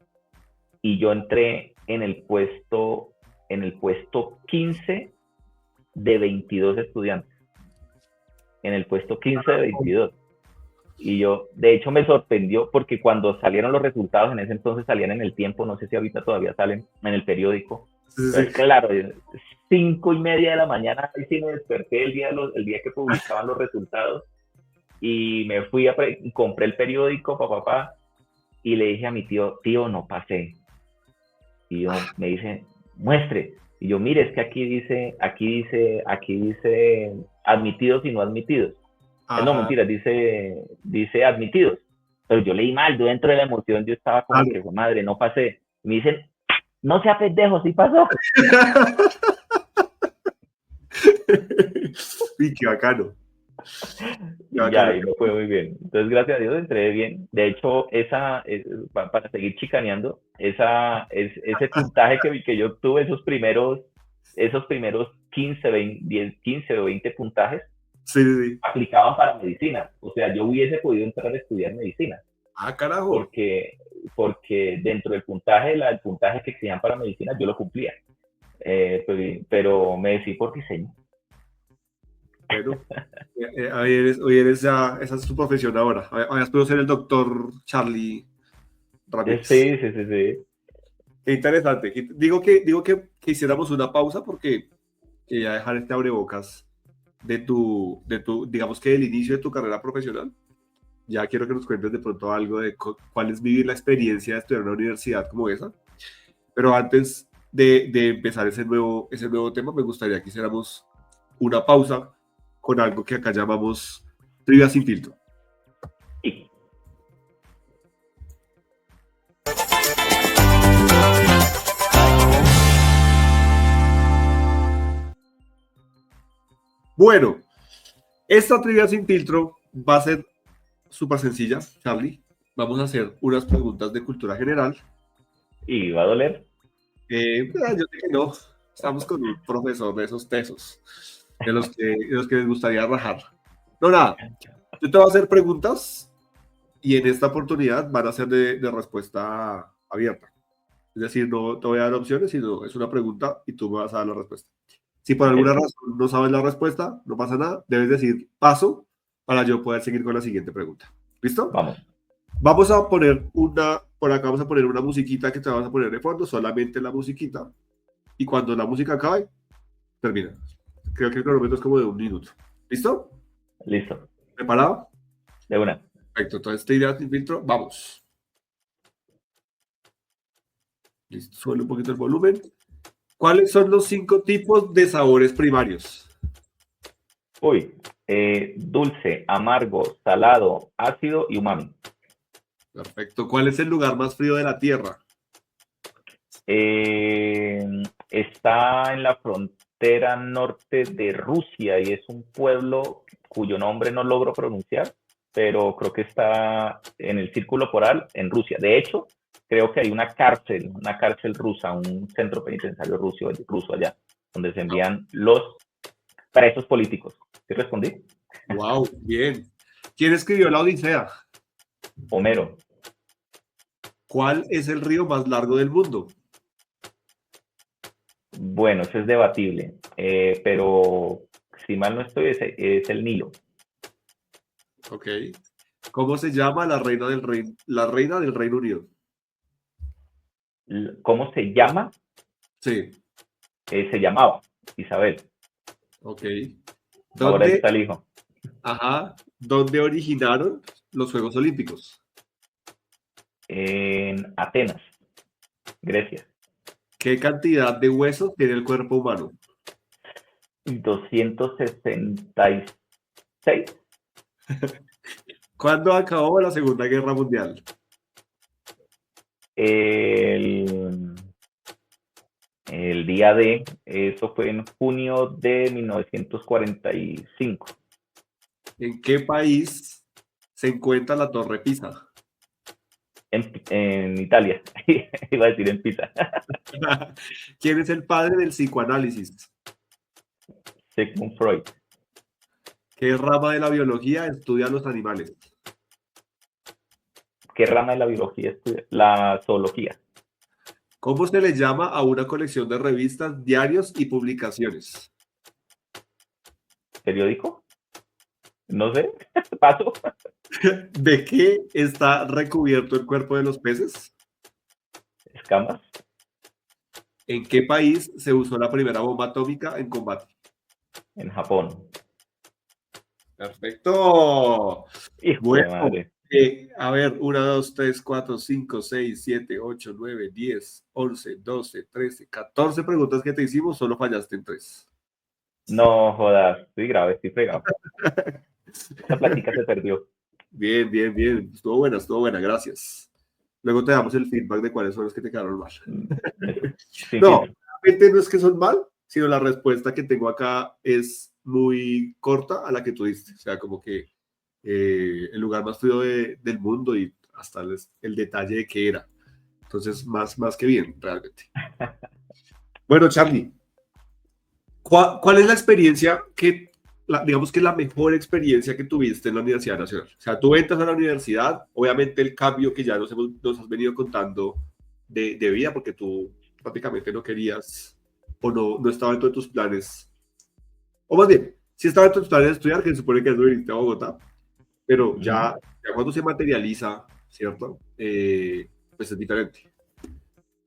[SPEAKER 3] Y yo entré en el puesto 15 de 22 estudiantes, en el puesto 15 de 22. Y yo, de hecho, me sorprendió porque cuando salieron los resultados, en ese entonces salían en El Tiempo, no sé si ahorita todavía salen en el periódico.
[SPEAKER 2] sí, sí,
[SPEAKER 3] Entonces,
[SPEAKER 2] sí.
[SPEAKER 3] claro, 5:30 de la mañana, ahí sí me desperté el día que publicaban los resultados y me fui compré el periódico, papá, y le dije a mi tío, tío, no pasé. Y me dice, muestre. Y yo, mire, es que aquí dice admitidos y no admitidos. No,
[SPEAKER 2] Ajá,
[SPEAKER 3] mentira, dice admitidos. Pero yo leí mal, yo dentro de la emoción, yo estaba como
[SPEAKER 2] claro.
[SPEAKER 3] que, madre, no pasé. Y me dicen, no sea pendejo, sí pasó.
[SPEAKER 2] Uy, qué bacano. Qué
[SPEAKER 3] Y ya,
[SPEAKER 2] bacano.
[SPEAKER 3] y me fue muy bien. Entonces, gracias a Dios, entré bien. De hecho, para seguir chicaneando, ese puntaje que yo tuve, esos primeros 15, 20, 10, 15 o 20 puntajes,
[SPEAKER 2] Sí, sí, sí.
[SPEAKER 3] aplicaban para medicina. O sea, yo hubiese podido entrar a estudiar medicina,
[SPEAKER 2] Ah, carajo.
[SPEAKER 3] porque, porque dentro del puntaje, el puntaje que exigían para medicina, yo lo cumplía. Pero me decidí por diseño.
[SPEAKER 2] Bueno, hoy eres ya, esa es tu profesión ahora. Habías podido ser el doctor Charlie Ramírez.
[SPEAKER 3] Sí, sí, sí, sí.
[SPEAKER 2] Qué interesante. Digo que hiciéramos una pausa porque quería dejar este abrebocas digamos que del inicio de tu carrera profesional. Ya quiero que nos cuentes de pronto algo de cuál es vivir la experiencia de estudiar en una universidad como esa. Pero antes de empezar ese nuevo tema, me gustaría que hiciéramos una pausa con algo que acá llamamos trivia sin filtro.
[SPEAKER 3] Sí.
[SPEAKER 2] Bueno, esta trivia sin filtro va a ser súper sencilla, Charlie. Vamos a hacer unas preguntas de cultura general.
[SPEAKER 3] ¿Y va a doler?
[SPEAKER 2] Yo sé que no. Estamos con un profesor de esos tesos, de los que les gustaría rajar. No, nada. Yo te voy a hacer preguntas y en esta oportunidad van a ser de respuesta abierta. Es decir, no te voy a dar opciones, sino es una pregunta y tú me vas a dar la respuesta. Si por alguna razón no sabes la respuesta, no pasa nada. Debes decir paso para yo poder seguir con la siguiente pregunta. ¿Listo?
[SPEAKER 3] Vamos.
[SPEAKER 2] Vamos a poner por acá vamos a poner una musiquita que te vas a poner de fondo, solamente la musiquita. Y cuando la música acabe, termina. Creo que el cronómetro es como de 1 minuto. ¿Listo?
[SPEAKER 3] Listo.
[SPEAKER 2] ¿Preparado?
[SPEAKER 3] De una.
[SPEAKER 2] Perfecto. Entonces, esta idea sin filtro, vamos. Listo. Suele un poquito el volumen. ¿Cuáles son los 5 tipos de sabores primarios?
[SPEAKER 3] Uy, dulce, amargo, salado, ácido y umami.
[SPEAKER 2] Perfecto. ¿Cuál es el lugar más frío de la Tierra?
[SPEAKER 3] Está en la frontera norte de Rusia y es un pueblo cuyo nombre no logro pronunciar, pero creo que está en el círculo polar en Rusia. De hecho, creo que hay una cárcel rusa, un centro penitenciario ruso allá, donde se envían los presos políticos. ¿Sí respondí?
[SPEAKER 2] Wow, bien. ¿Quién escribió la Odisea?
[SPEAKER 3] Homero.
[SPEAKER 2] ¿Cuál es el río más largo del mundo?
[SPEAKER 3] Bueno, eso es debatible, pero si mal no estoy, es el Nilo.
[SPEAKER 2] Ok. ¿Cómo se llama la reina del Reino Unido?
[SPEAKER 3] ¿Cómo se llama?
[SPEAKER 2] Sí.
[SPEAKER 3] Se llamaba Isabel.
[SPEAKER 2] Ok.
[SPEAKER 3] Ahora está el hijo.
[SPEAKER 2] Ajá. ¿Dónde originaron los Juegos Olímpicos?
[SPEAKER 3] En Atenas, Grecia.
[SPEAKER 2] ¿Qué cantidad de huesos tiene el cuerpo humano?
[SPEAKER 3] 266.
[SPEAKER 2] ¿Cuándo acabó la Segunda Guerra Mundial?
[SPEAKER 3] El día de, eso fue en junio de 1945.
[SPEAKER 2] ¿En qué país se encuentra la Torre Pisa?
[SPEAKER 3] En Italia, iba a decir en Pisa.
[SPEAKER 2] ¿Quién es el padre del psicoanálisis?
[SPEAKER 3] Sigmund Freud.
[SPEAKER 2] ¿Qué rama de la biología estudia los animales?
[SPEAKER 3] ¿Qué rama de la biología estudia? La zoología.
[SPEAKER 2] ¿Cómo se le llama a una colección de revistas, diarios y publicaciones?
[SPEAKER 3] ¿Periódico? No sé, paso.
[SPEAKER 2] ¿De qué está recubierto el cuerpo de los peces?
[SPEAKER 3] Escamas.
[SPEAKER 2] ¿En qué país se usó la primera bomba atómica en combate?
[SPEAKER 3] En Japón.
[SPEAKER 2] Perfecto.
[SPEAKER 3] Hijo de
[SPEAKER 2] Bueno,
[SPEAKER 3] madre.
[SPEAKER 2] a ver, 1, 2, 3, 4, 5, 6, 7, 8, 9, 10, 11, 12, 13, 14 preguntas que te hicimos, solo fallaste en 3.
[SPEAKER 3] No jodas, estoy grave, estoy fregado. Esa plática se perdió.
[SPEAKER 2] Bien, bien, bien. Estuvo buena, gracias. Luego te damos el feedback de cuáles son los que te quedaron mal.
[SPEAKER 3] Eso. Sí,
[SPEAKER 2] No,
[SPEAKER 3] sí.
[SPEAKER 2] realmente no es que son mal, sino la respuesta que tengo acá es muy corta a la que tú diste. O sea, como que el lugar más frío del mundo y hasta el detalle de qué era. Entonces, más que bien, realmente. Bueno, Charlie, ¿cuál es la experiencia digamos que la mejor experiencia que tuviste en la Universidad Nacional? O sea, tú entras a la universidad, obviamente el cambio que ya nos has venido contando de vida, porque tú prácticamente no querías o no estaba dentro de tus planes, o más bien, sí estaba dentro de tus planes de estudiar, que se supone que es venirte a Bogotá, pero ya cuando se materializa, ¿cierto? Pues es diferente.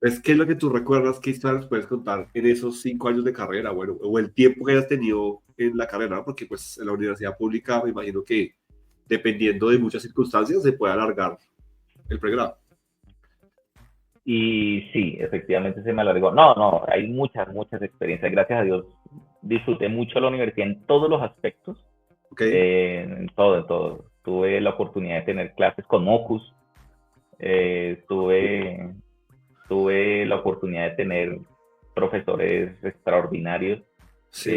[SPEAKER 2] ¿Qué es lo que tú recuerdas? ¿Qué historias puedes contar en esos 5 años de carrera? Bueno, o el tiempo que hayas tenido en la carrera, ¿no? Porque pues en la universidad pública me imagino que dependiendo de muchas circunstancias se puede alargar el pregrado.
[SPEAKER 3] Y sí, efectivamente se me alargó. No, no, hay muchas, muchas experiencias. Gracias a Dios disfruté mucho la universidad en todos los aspectos,
[SPEAKER 2] ¿Ok?
[SPEAKER 3] en todo, en todo. Tuve la oportunidad de tener clases con Mocus, tuve la oportunidad de tener profesores extraordinarios.
[SPEAKER 2] Sí,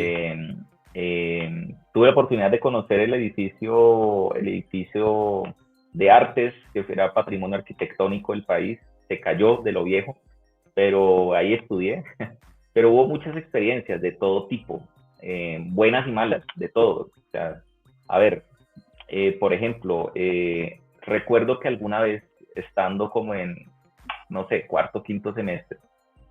[SPEAKER 3] Eh, Tuve la oportunidad de conocer el edificio de artes, que era patrimonio arquitectónico del país. Se cayó de lo viejo, pero ahí estudié. Pero hubo muchas experiencias de todo tipo, buenas y malas, de todo. O sea, a ver, por ejemplo, recuerdo que alguna vez, estando como en, no sé, cuarto, quinto semestre,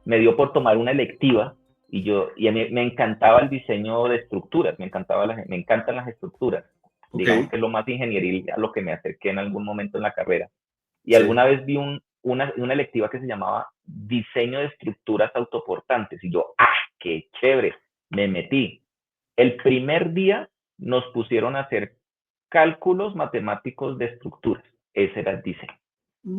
[SPEAKER 3] me dio por tomar una electiva y a mí me encantaba el diseño de estructuras, me encantan las estructuras,
[SPEAKER 2] ok,
[SPEAKER 3] digamos que es lo más ingenieril a lo que me acerqué en algún momento en la carrera. Y
[SPEAKER 2] sí.
[SPEAKER 3] alguna vez vi una electiva que se llamaba diseño de estructuras autoportantes y yo, qué chévere, me metí. El primer día nos pusieron a hacer cálculos matemáticos de estructuras, ese era el diseño.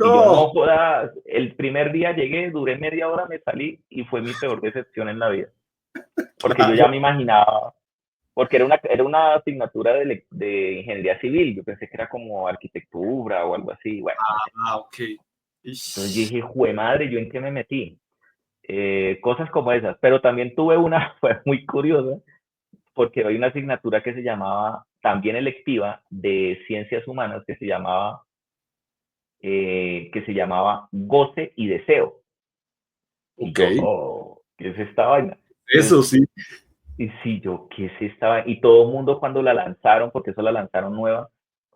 [SPEAKER 3] Y yo,
[SPEAKER 2] No,
[SPEAKER 3] no jodas, el primer día llegué, duré media hora, me salí y fue mi peor decepción en la vida. Porque yo ya
[SPEAKER 2] claro.
[SPEAKER 3] me imaginaba, porque era una asignatura de ingeniería civil, yo pensé que era como arquitectura o algo así, bueno, no sé.
[SPEAKER 2] Ok.
[SPEAKER 3] Entonces yo
[SPEAKER 2] Ish.
[SPEAKER 3] dije, jue madre, ¿yo en qué me metí? Cosas como esas, pero también tuve una, fue muy curiosa, porque hay una asignatura que se llamaba, también electiva, de ciencias humanas, que se llamaba Goce y Deseo. Y
[SPEAKER 2] Ok,
[SPEAKER 3] yo, ¿qué es esta vaina?
[SPEAKER 2] eso
[SPEAKER 3] Entonces,
[SPEAKER 2] sí.
[SPEAKER 3] y sí, yo, ¿qué es esta vaina? Y todo el mundo cuando la lanzaron, porque eso la lanzaron nueva,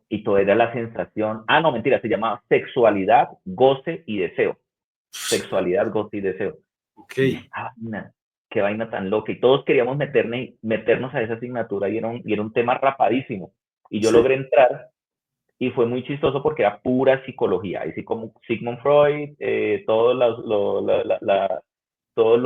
[SPEAKER 3] y todo era la sensación, no, mentira, se llamaba Sexualidad, Goce y Deseo. Sexualidad, Goce y Deseo.
[SPEAKER 2] Ok,
[SPEAKER 3] Y esta vaina, qué vaina tan loca. Y todos queríamos meternos a esa asignatura y era un tema rapadísimo. Y yo
[SPEAKER 2] sí.
[SPEAKER 3] logré entrar y fue muy chistoso porque era pura psicología. Así como Sigmund Freud, todos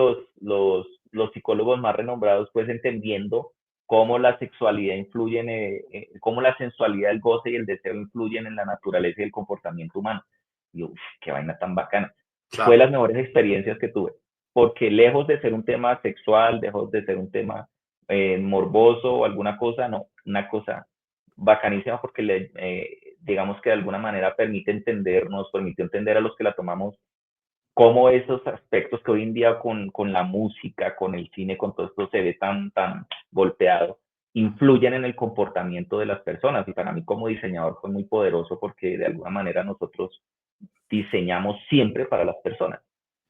[SPEAKER 3] los psicólogos más renombrados, pues entendiendo cómo la sexualidad influye cómo la sensualidad, el goce y el deseo influyen en la naturaleza y el comportamiento humano. Y yo, qué vaina tan bacana. Fue
[SPEAKER 2] Claro.
[SPEAKER 3] las mejores experiencias que tuve, porque lejos de ser un tema sexual, lejos de ser un tema morboso o alguna cosa, no, una cosa bacanísima porque digamos que de alguna manera permitió entender a los que la tomamos cómo esos aspectos que hoy en día con la música, con el cine, con todo esto se ve tan, tan golpeado, influyen en el comportamiento de las personas. Y para mí como diseñador fue muy poderoso porque de alguna manera nosotros diseñamos siempre para las personas.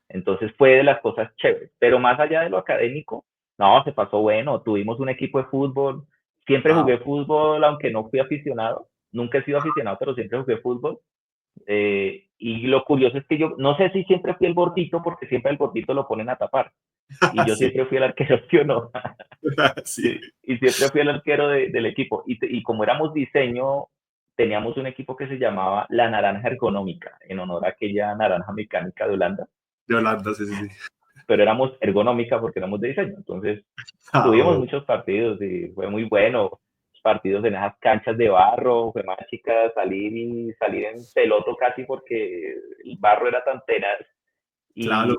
[SPEAKER 3] Entonces fue de las cosas chéveres. Pero más allá de lo académico, no, se pasó bueno. Tuvimos un equipo de fútbol. Siempre
[SPEAKER 2] Ah,
[SPEAKER 3] jugué fútbol, aunque no fui aficionado. Nunca he sido aficionado, pero siempre jugué fútbol. Y lo curioso es que yo no sé si siempre fui el gordito, porque siempre el gordito lo ponen a tapar. Y yo
[SPEAKER 2] sí,
[SPEAKER 3] siempre fui el arquero, ¿sí o no?
[SPEAKER 2] sí.
[SPEAKER 3] Y siempre fui el arquero del equipo. Y como éramos diseño, teníamos un equipo que se llamaba la Naranja Ergonómica, en honor a aquella naranja mecánica de Holanda,
[SPEAKER 2] De Holanda, sí, sí, sí.
[SPEAKER 3] pero éramos ergonómica porque éramos de diseño. Entonces, tuvimos
[SPEAKER 2] Oh,
[SPEAKER 3] muchos partidos y fue muy bueno. Partidos en esas canchas de barro, fue más chica salir en peloto casi porque el barro era tan tenaz y
[SPEAKER 2] claro.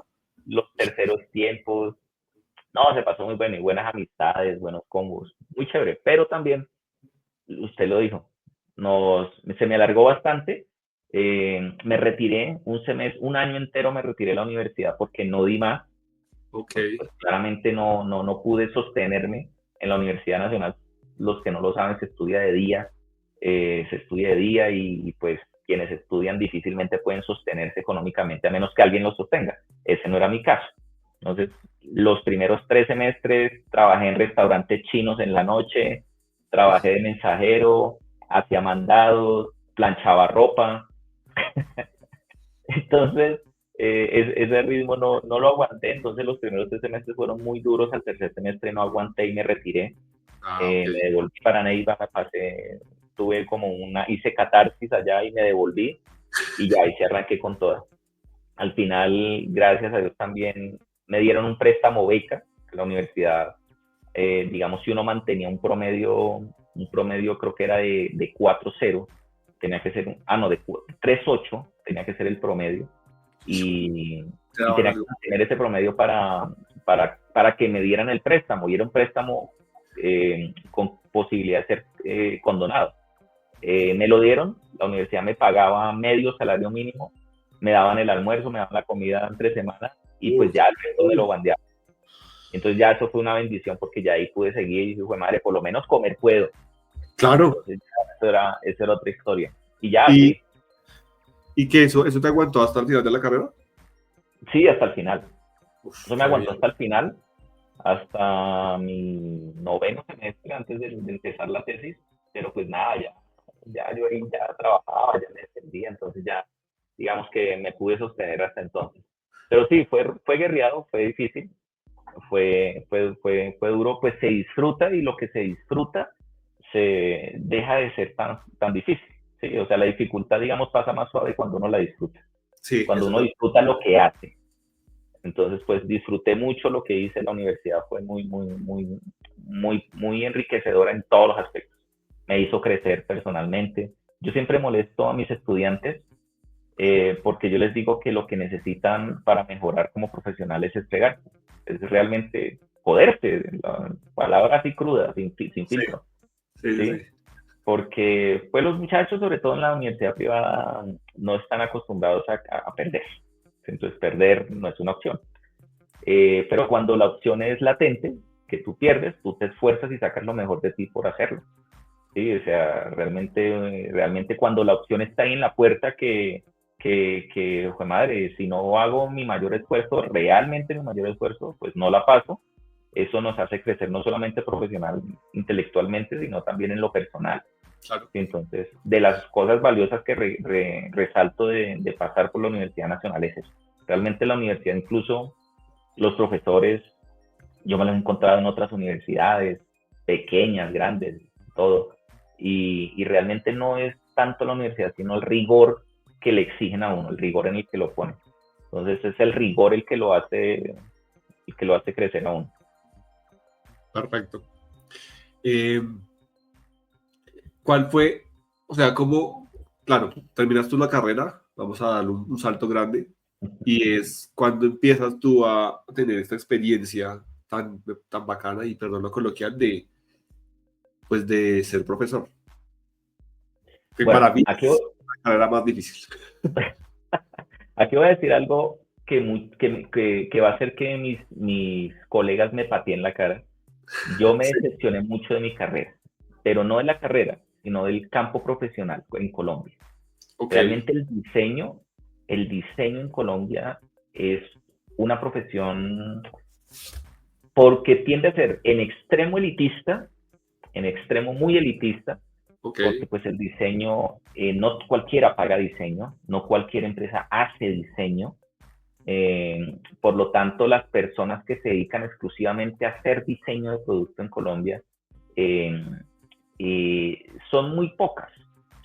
[SPEAKER 3] los terceros tiempos, no, se pasó muy bueno y buenas amistades, buenos combos, muy chévere, pero también, usted lo dijo, se me alargó bastante, me retiré un año entero me retiré de la universidad porque no di más,
[SPEAKER 2] Ok.
[SPEAKER 3] porque pues claramente no pude sostenerme en la Universidad Nacional. Los que no lo saben, se estudia de día y pues quienes estudian difícilmente pueden sostenerse económicamente a menos que alguien los sostenga. Ese no era mi caso. Entonces, los primeros 3 semestres trabajé en restaurantes chinos en la noche, trabajé de mensajero, hacía mandados, planchaba ropa. Entonces, ese ritmo no lo aguanté, entonces los primeros 3 semestres fueron muy duros, al tercer semestre no aguanté y me retiré,
[SPEAKER 2] Ok.
[SPEAKER 3] me devolví para Neiva, hice catarsis allá y me devolví y ya ahí se arranqué con toda. Al final, gracias a Dios también me dieron un préstamo beca, que la universidad, digamos, si uno mantenía un promedio creo que era de 4.0, tenía que ser, de 3.8, tenía que ser el promedio, y tenía que mantener ese promedio para que me dieran el préstamo, y era un préstamo con posibilidad de ser condonado. Me lo dieron, la universidad me pagaba medio salario mínimo, me daban el almuerzo, me daban la comida entre semanas, y pues ya el resto me lo bandeaba. Entonces ya eso fue una bendición, porque ya ahí pude seguir y dije, madre, por lo menos comer puedo.
[SPEAKER 2] Claro.
[SPEAKER 3] Entonces ya eso era otra historia. Y ya,
[SPEAKER 2] sí. ¿Y qué eso te aguantó hasta el final de la carrera?
[SPEAKER 3] Sí, hasta el final. Eso me aguantó hasta el final, hasta mi 9º semestre, antes de empezar la tesis, pero pues nada, ya yo ahí ya trabajaba, ya me defendía, entonces ya, digamos que me pude sostener hasta entonces. Pero sí, fue guerreado, fue difícil, fue duro, pues se disfruta, y lo que se disfruta se deja de ser tan difícil, ¿sí? O sea, la dificultad, digamos, pasa más suave cuando uno la disfruta,
[SPEAKER 2] sí,
[SPEAKER 3] cuando uno disfruta lo que hace. Entonces, pues disfruté mucho lo que hice en la universidad, fue muy enriquecedora en todos los aspectos. Me hizo crecer personalmente. Yo siempre molesto a mis estudiantes porque yo les digo que lo que necesitan para mejorar como profesionales es pegar, es realmente joderse, la palabra así cruda, sin filtro. ¿Sí? Porque pues los muchachos, sobre todo en la universidad privada, no están acostumbrados a perder. Entonces perder no es una opción. Pero cuando la opción es latente, que tú pierdes, tú te esfuerzas y sacas lo mejor de ti por hacerlo. Sí, o sea, realmente cuando la opción está ahí en la puerta, ojo, madre, si no hago mi mayor esfuerzo, realmente mi mayor esfuerzo, pues no la paso. Eso nos hace crecer no solamente profesional, intelectualmente, sino también en lo personal.
[SPEAKER 2] Claro.
[SPEAKER 3] Entonces, de las cosas valiosas que resalto de pasar por la Universidad Nacional es eso. Realmente la universidad, incluso los profesores, yo me los he encontrado en otras universidades, pequeñas, grandes, todo. Y realmente no es tanto la universidad, sino el rigor que le exigen a uno, el rigor en el que lo ponen. Entonces es el rigor el que lo hace crecer a uno.
[SPEAKER 2] Perfecto. ¿Cuál fue, o sea, cómo, claro, terminas tú la carrera, vamos a darle un salto grande, y es cuando empiezas tú a tener esta experiencia tan bacana, y perdón lo coloquial, de ser profesor? Que bueno, para mí es la carrera más difícil.
[SPEAKER 3] Aquí voy a decir algo que va a hacer que mis colegas me pateen la cara. Yo me decepcioné mucho de mi carrera, pero no de la carrera, sino del campo profesional en Colombia. Realmente el diseño en Colombia es una profesión porque tiende a ser en extremo elitista, en extremo muy elitista, porque pues el diseño, no cualquiera paga diseño, no cualquier empresa hace diseño. Por lo tanto, las personas que se dedican exclusivamente a hacer diseño de producto en Colombia son muy pocas,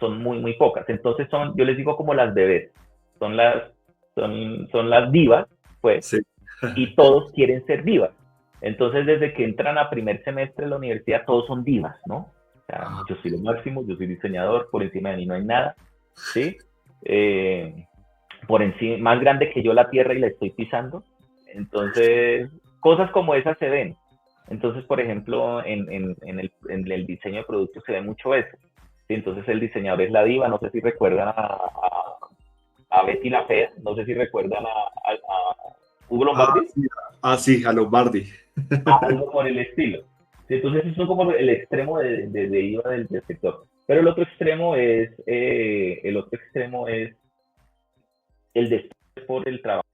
[SPEAKER 3] son muy pocas. Entonces yo les digo como las bebés, son las divas, pues, sí. Y todos quieren ser divas. Entonces, desde que entran a primer semestre de la universidad, todos son divas, ¿no? O sea, yo soy lo máximo, yo soy diseñador, por encima de mí no hay nada, ¿sí? Por encima, más grande que yo la tierra y la estoy pisando. Entonces, cosas como esas se ven. Entonces, por ejemplo, en el diseño de productos se ve mucho eso. ¿Sí? Entonces, el diseñador es la diva. No sé si recuerdan a Betty la Fea, no sé si recuerdan a Hugo Lombardi.
[SPEAKER 2] Sí, a Lombardi.
[SPEAKER 3] Algo por el estilo. Entonces, eso es como el extremo de diva del sector. Pero el otro extremo es el desprecio por el trabajo.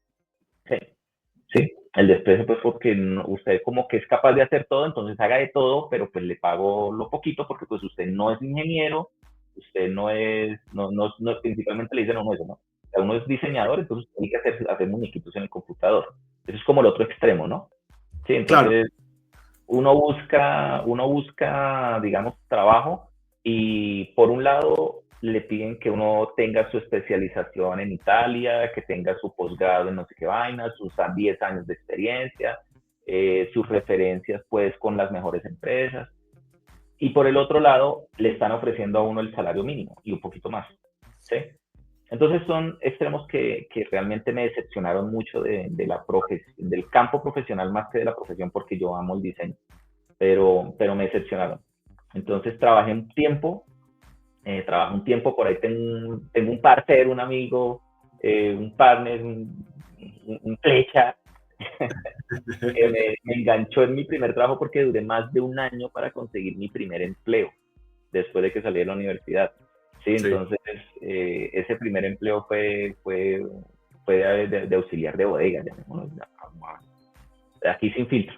[SPEAKER 3] Sí, el desprecio pues porque usted como que es capaz de hacer todo, entonces haga de todo, pero pues le pago lo poquito porque pues usted no es ingeniero, usted no es, principalmente le dicen a uno eso, ¿no? O sea, uno es diseñador, entonces tiene que hacer muñequitos en el computador. Eso es como el otro extremo, ¿no? Sí, entonces claro. uno busca, digamos, trabajo, y por un lado le piden que uno tenga su especialización en Italia, que tenga su posgrado en no sé qué vaina, sus 10 años de experiencia, sus referencias pues con las mejores empresas. Y por el otro lado, le están ofreciendo a uno el salario mínimo y un poquito más, ¿sí? Entonces son extremos que realmente me decepcionaron mucho del campo profesional más que de la profesión, porque yo amo el diseño, pero me decepcionaron. Entonces trabajo un tiempo, por ahí tengo un parcero, un amigo, un partner, un flecha, que me enganchó en mi primer trabajo porque duré más de un año para conseguir mi primer empleo después de que salí de la universidad. Sí,
[SPEAKER 2] Sí,
[SPEAKER 3] entonces ese primer empleo fue de auxiliar de bodega, aquí sin filtro.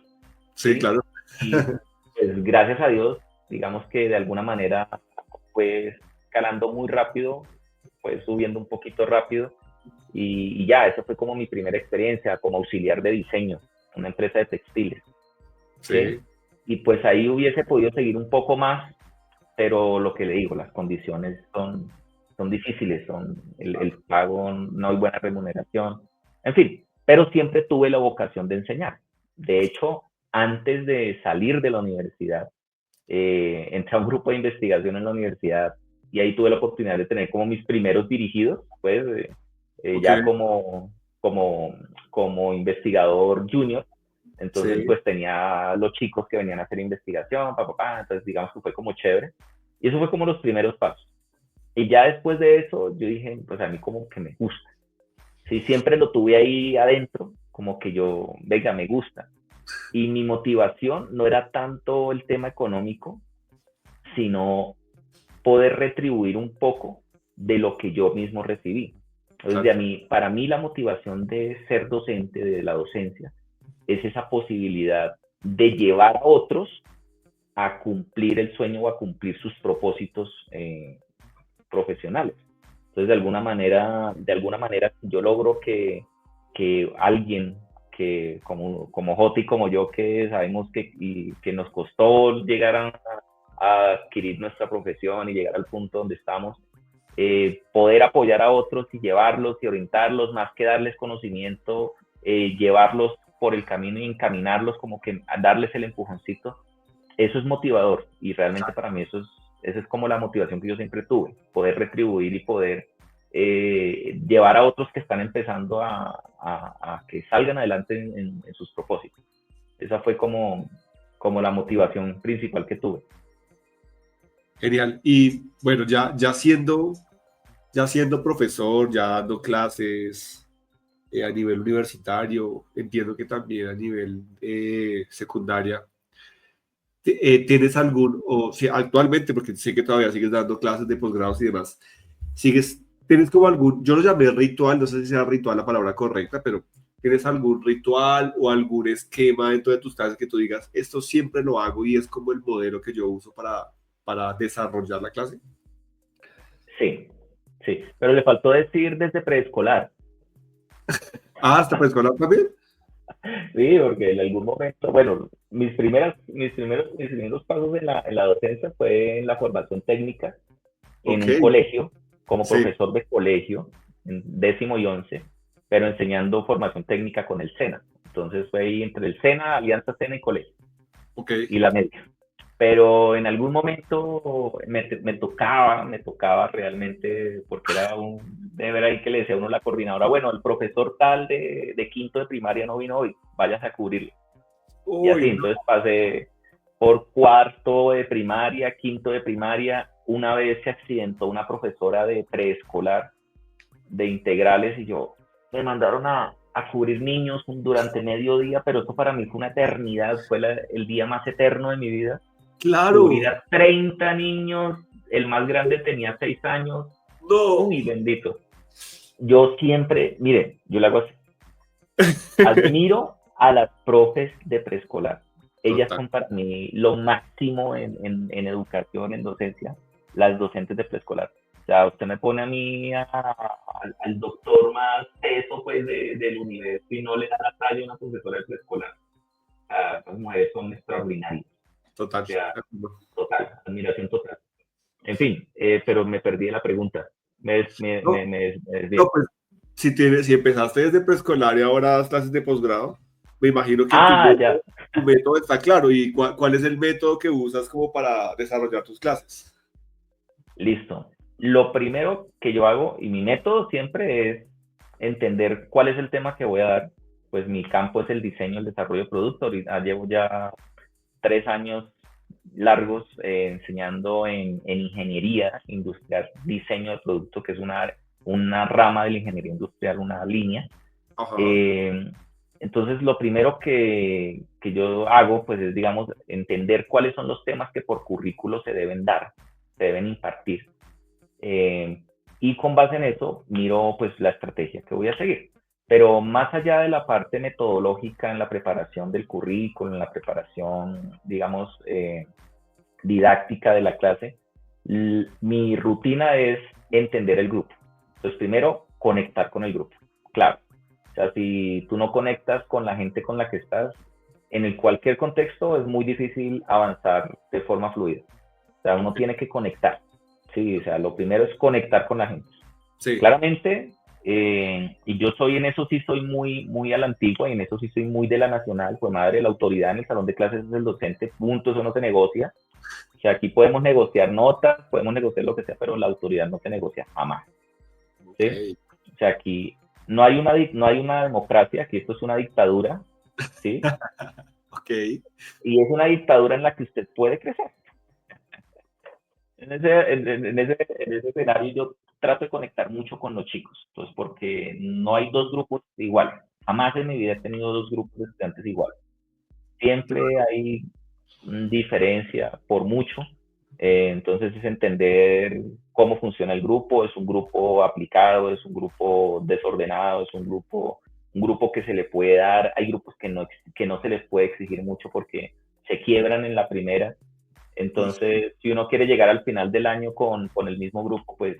[SPEAKER 2] sí,
[SPEAKER 3] ¿Sí?
[SPEAKER 2] claro.
[SPEAKER 3] Y pues gracias a Dios, digamos que de alguna manera fue escalando muy rápido, fue subiendo un poquito rápido y ya, esa fue como mi primera experiencia como auxiliar de diseño, una empresa de textiles. ¿Sí?
[SPEAKER 2] Sí,
[SPEAKER 3] Y pues ahí hubiese podido seguir un poco más, pero lo que le digo, las condiciones son difíciles, el pago, no hay buena remuneración, en fin, pero siempre tuve la vocación de enseñar. De hecho, antes de salir de la universidad, entré a un grupo de investigación en la universidad y ahí tuve la oportunidad de tener como mis primeros dirigidos, pues
[SPEAKER 2] ok,
[SPEAKER 3] ya como investigador junior. Entonces,
[SPEAKER 2] sí,
[SPEAKER 3] pues tenía los chicos que venían a hacer investigación, entonces digamos que fue como chévere. Y eso fue como los primeros pasos. Y ya después de eso, yo dije, pues a mí como que me gusta. Sí, siempre lo tuve ahí adentro, como que yo, venga, me gusta. Y mi motivación no era tanto el tema económico, sino poder retribuir un poco de lo que yo mismo recibí. Entonces,
[SPEAKER 2] exacto,
[SPEAKER 3] para mí la motivación de ser docente, de la docencia, es esa posibilidad de llevar a otros a cumplir el sueño o a cumplir sus propósitos profesionales. Entonces, de alguna manera yo logro que alguien que como Joti, como yo, que sabemos que nos costó llegar a adquirir nuestra profesión y llegar al punto donde estamos, poder apoyar a otros y llevarlos y orientarlos, más que darles conocimiento, llevarlos por el camino y encaminarlos, como que darles el empujoncito, eso es motivador y realmente para mí esa es como la motivación que yo siempre tuve, poder retribuir y poder llevar a otros que están empezando a que salgan adelante en sus propósitos. Esa fue como la motivación principal que tuve.
[SPEAKER 2] genial. Y bueno, ya siendo profesor, ya dando clases a nivel universitario, entiendo que también a nivel secundaria, ¿tienes algún, o si actualmente, porque sé que todavía sigues dando clases de posgrados y demás, tienes como algún, yo lo llamé ritual, no sé si sea ritual la palabra correcta, pero ¿tienes algún ritual o algún esquema dentro de tus clases que tú digas, esto siempre lo hago y es como el modelo que yo uso para desarrollar la clase?
[SPEAKER 3] Sí, sí, pero le faltó decir desde preescolar.
[SPEAKER 2] Ah, hasta preescolar también.
[SPEAKER 3] Sí, porque en algún momento, bueno, mis primeros pasos en la docencia fue en la formación técnica en
[SPEAKER 2] Ok,
[SPEAKER 3] un colegio, como
[SPEAKER 2] sí,
[SPEAKER 3] profesor de colegio, en 10º y 11, pero enseñando formación técnica con el SENA. Entonces fue ahí entre el SENA, Alianza SENA y colegio,
[SPEAKER 2] ok.
[SPEAKER 3] y la media. Pero en algún momento me tocaba realmente, porque era un deber ahí que le decía a uno la coordinadora, bueno, el profesor tal de quinto de primaria no vino hoy, váyase a cubrirlo. Y así,
[SPEAKER 2] Uy, no,
[SPEAKER 3] entonces pasé por cuarto de primaria, quinto de primaria. Una vez se accidentó una profesora de preescolar, de integrales, y me mandaron a cubrir niños durante medio día, pero eso para mí fue una eternidad, fue el día más eterno de mi vida. Cubrir
[SPEAKER 2] claro,
[SPEAKER 3] a 30 niños, el más grande tenía 6 años,
[SPEAKER 2] no.
[SPEAKER 3] uy, bendito. Yo siempre, mire, yo le hago así, admiro a las profes de preescolar. Ellas
[SPEAKER 2] Total.
[SPEAKER 3] son para mí lo máximo en educación, en docencia, las docentes de preescolar. O sea, usted me pone a mí al doctor más teso pues, del universo y no le da la talla a una profesora de preescolar. O sea, las mujeres son extraordinarias.
[SPEAKER 2] Total.
[SPEAKER 3] O sea, total, admiración total. En fin, pero me perdí de la pregunta.
[SPEAKER 2] No,
[SPEAKER 3] Me desvié.
[SPEAKER 2] no, pues si empezaste desde preescolar y ahora das clases de posgrado, me imagino que
[SPEAKER 3] Ah, ya,
[SPEAKER 2] tu método está claro. ¿Y cuál es el método que usas como para desarrollar tus clases?
[SPEAKER 3] listo. Lo primero que yo hago, y mi método siempre es entender cuál es el tema que voy a dar. Pues mi campo es el diseño, el desarrollo de producto. Ahorita llevo ya 3 años largos enseñando en ingeniería industrial, diseño de producto, que es una rama de la ingeniería industrial, una línea.
[SPEAKER 2] Ajá.
[SPEAKER 3] Eh, entonces, lo primero que yo hago, pues es, digamos, entender cuáles son los temas que por currículo se deben dar, se deben impartir. Eh, y con base en eso, miro pues la estrategia que voy a seguir. Pero más allá de la parte metodológica en la preparación del currículo, en la preparación, digamos, didáctica de la clase, mi rutina es entender el grupo. Entonces, primero, conectar con el grupo. Claro. O sea, si tú no conectas con la gente con la que estás, en cualquier contexto es muy difícil avanzar de forma fluida. O sea, uno tiene que conectar. Sí, o sea, lo primero es conectar con la gente.
[SPEAKER 2] Sí.
[SPEAKER 3] Claramente, y yo soy en eso sí soy muy a la antigua y en eso sí soy muy de la nacional, pues madre, la autoridad en el salón de clases es el docente, punto, eso no se negocia. O sea, aquí podemos negociar notas, podemos negociar lo que sea, pero la autoridad no se negocia jamás.
[SPEAKER 2] Ok.
[SPEAKER 3] ¿Sí? O sea, aquí no hay una democracia, aquí esto es una dictadura, ¿sí?
[SPEAKER 2] Ok.
[SPEAKER 3] Y es una dictadura en la que usted puede crecer. En ese escenario yo trato de conectar mucho con los chicos, pues porque no hay dos grupos iguales. Jamás en mi vida he tenido dos grupos de estudiantes iguales. Siempre hay diferencia por mucho. Entonces es entender cómo funciona el grupo, es un grupo aplicado, es un grupo desordenado, es un grupo que se le puede dar, hay grupos que no se les puede exigir mucho porque se quiebran en la primera. Entonces, si uno quiere llegar al final del año con el mismo grupo, pues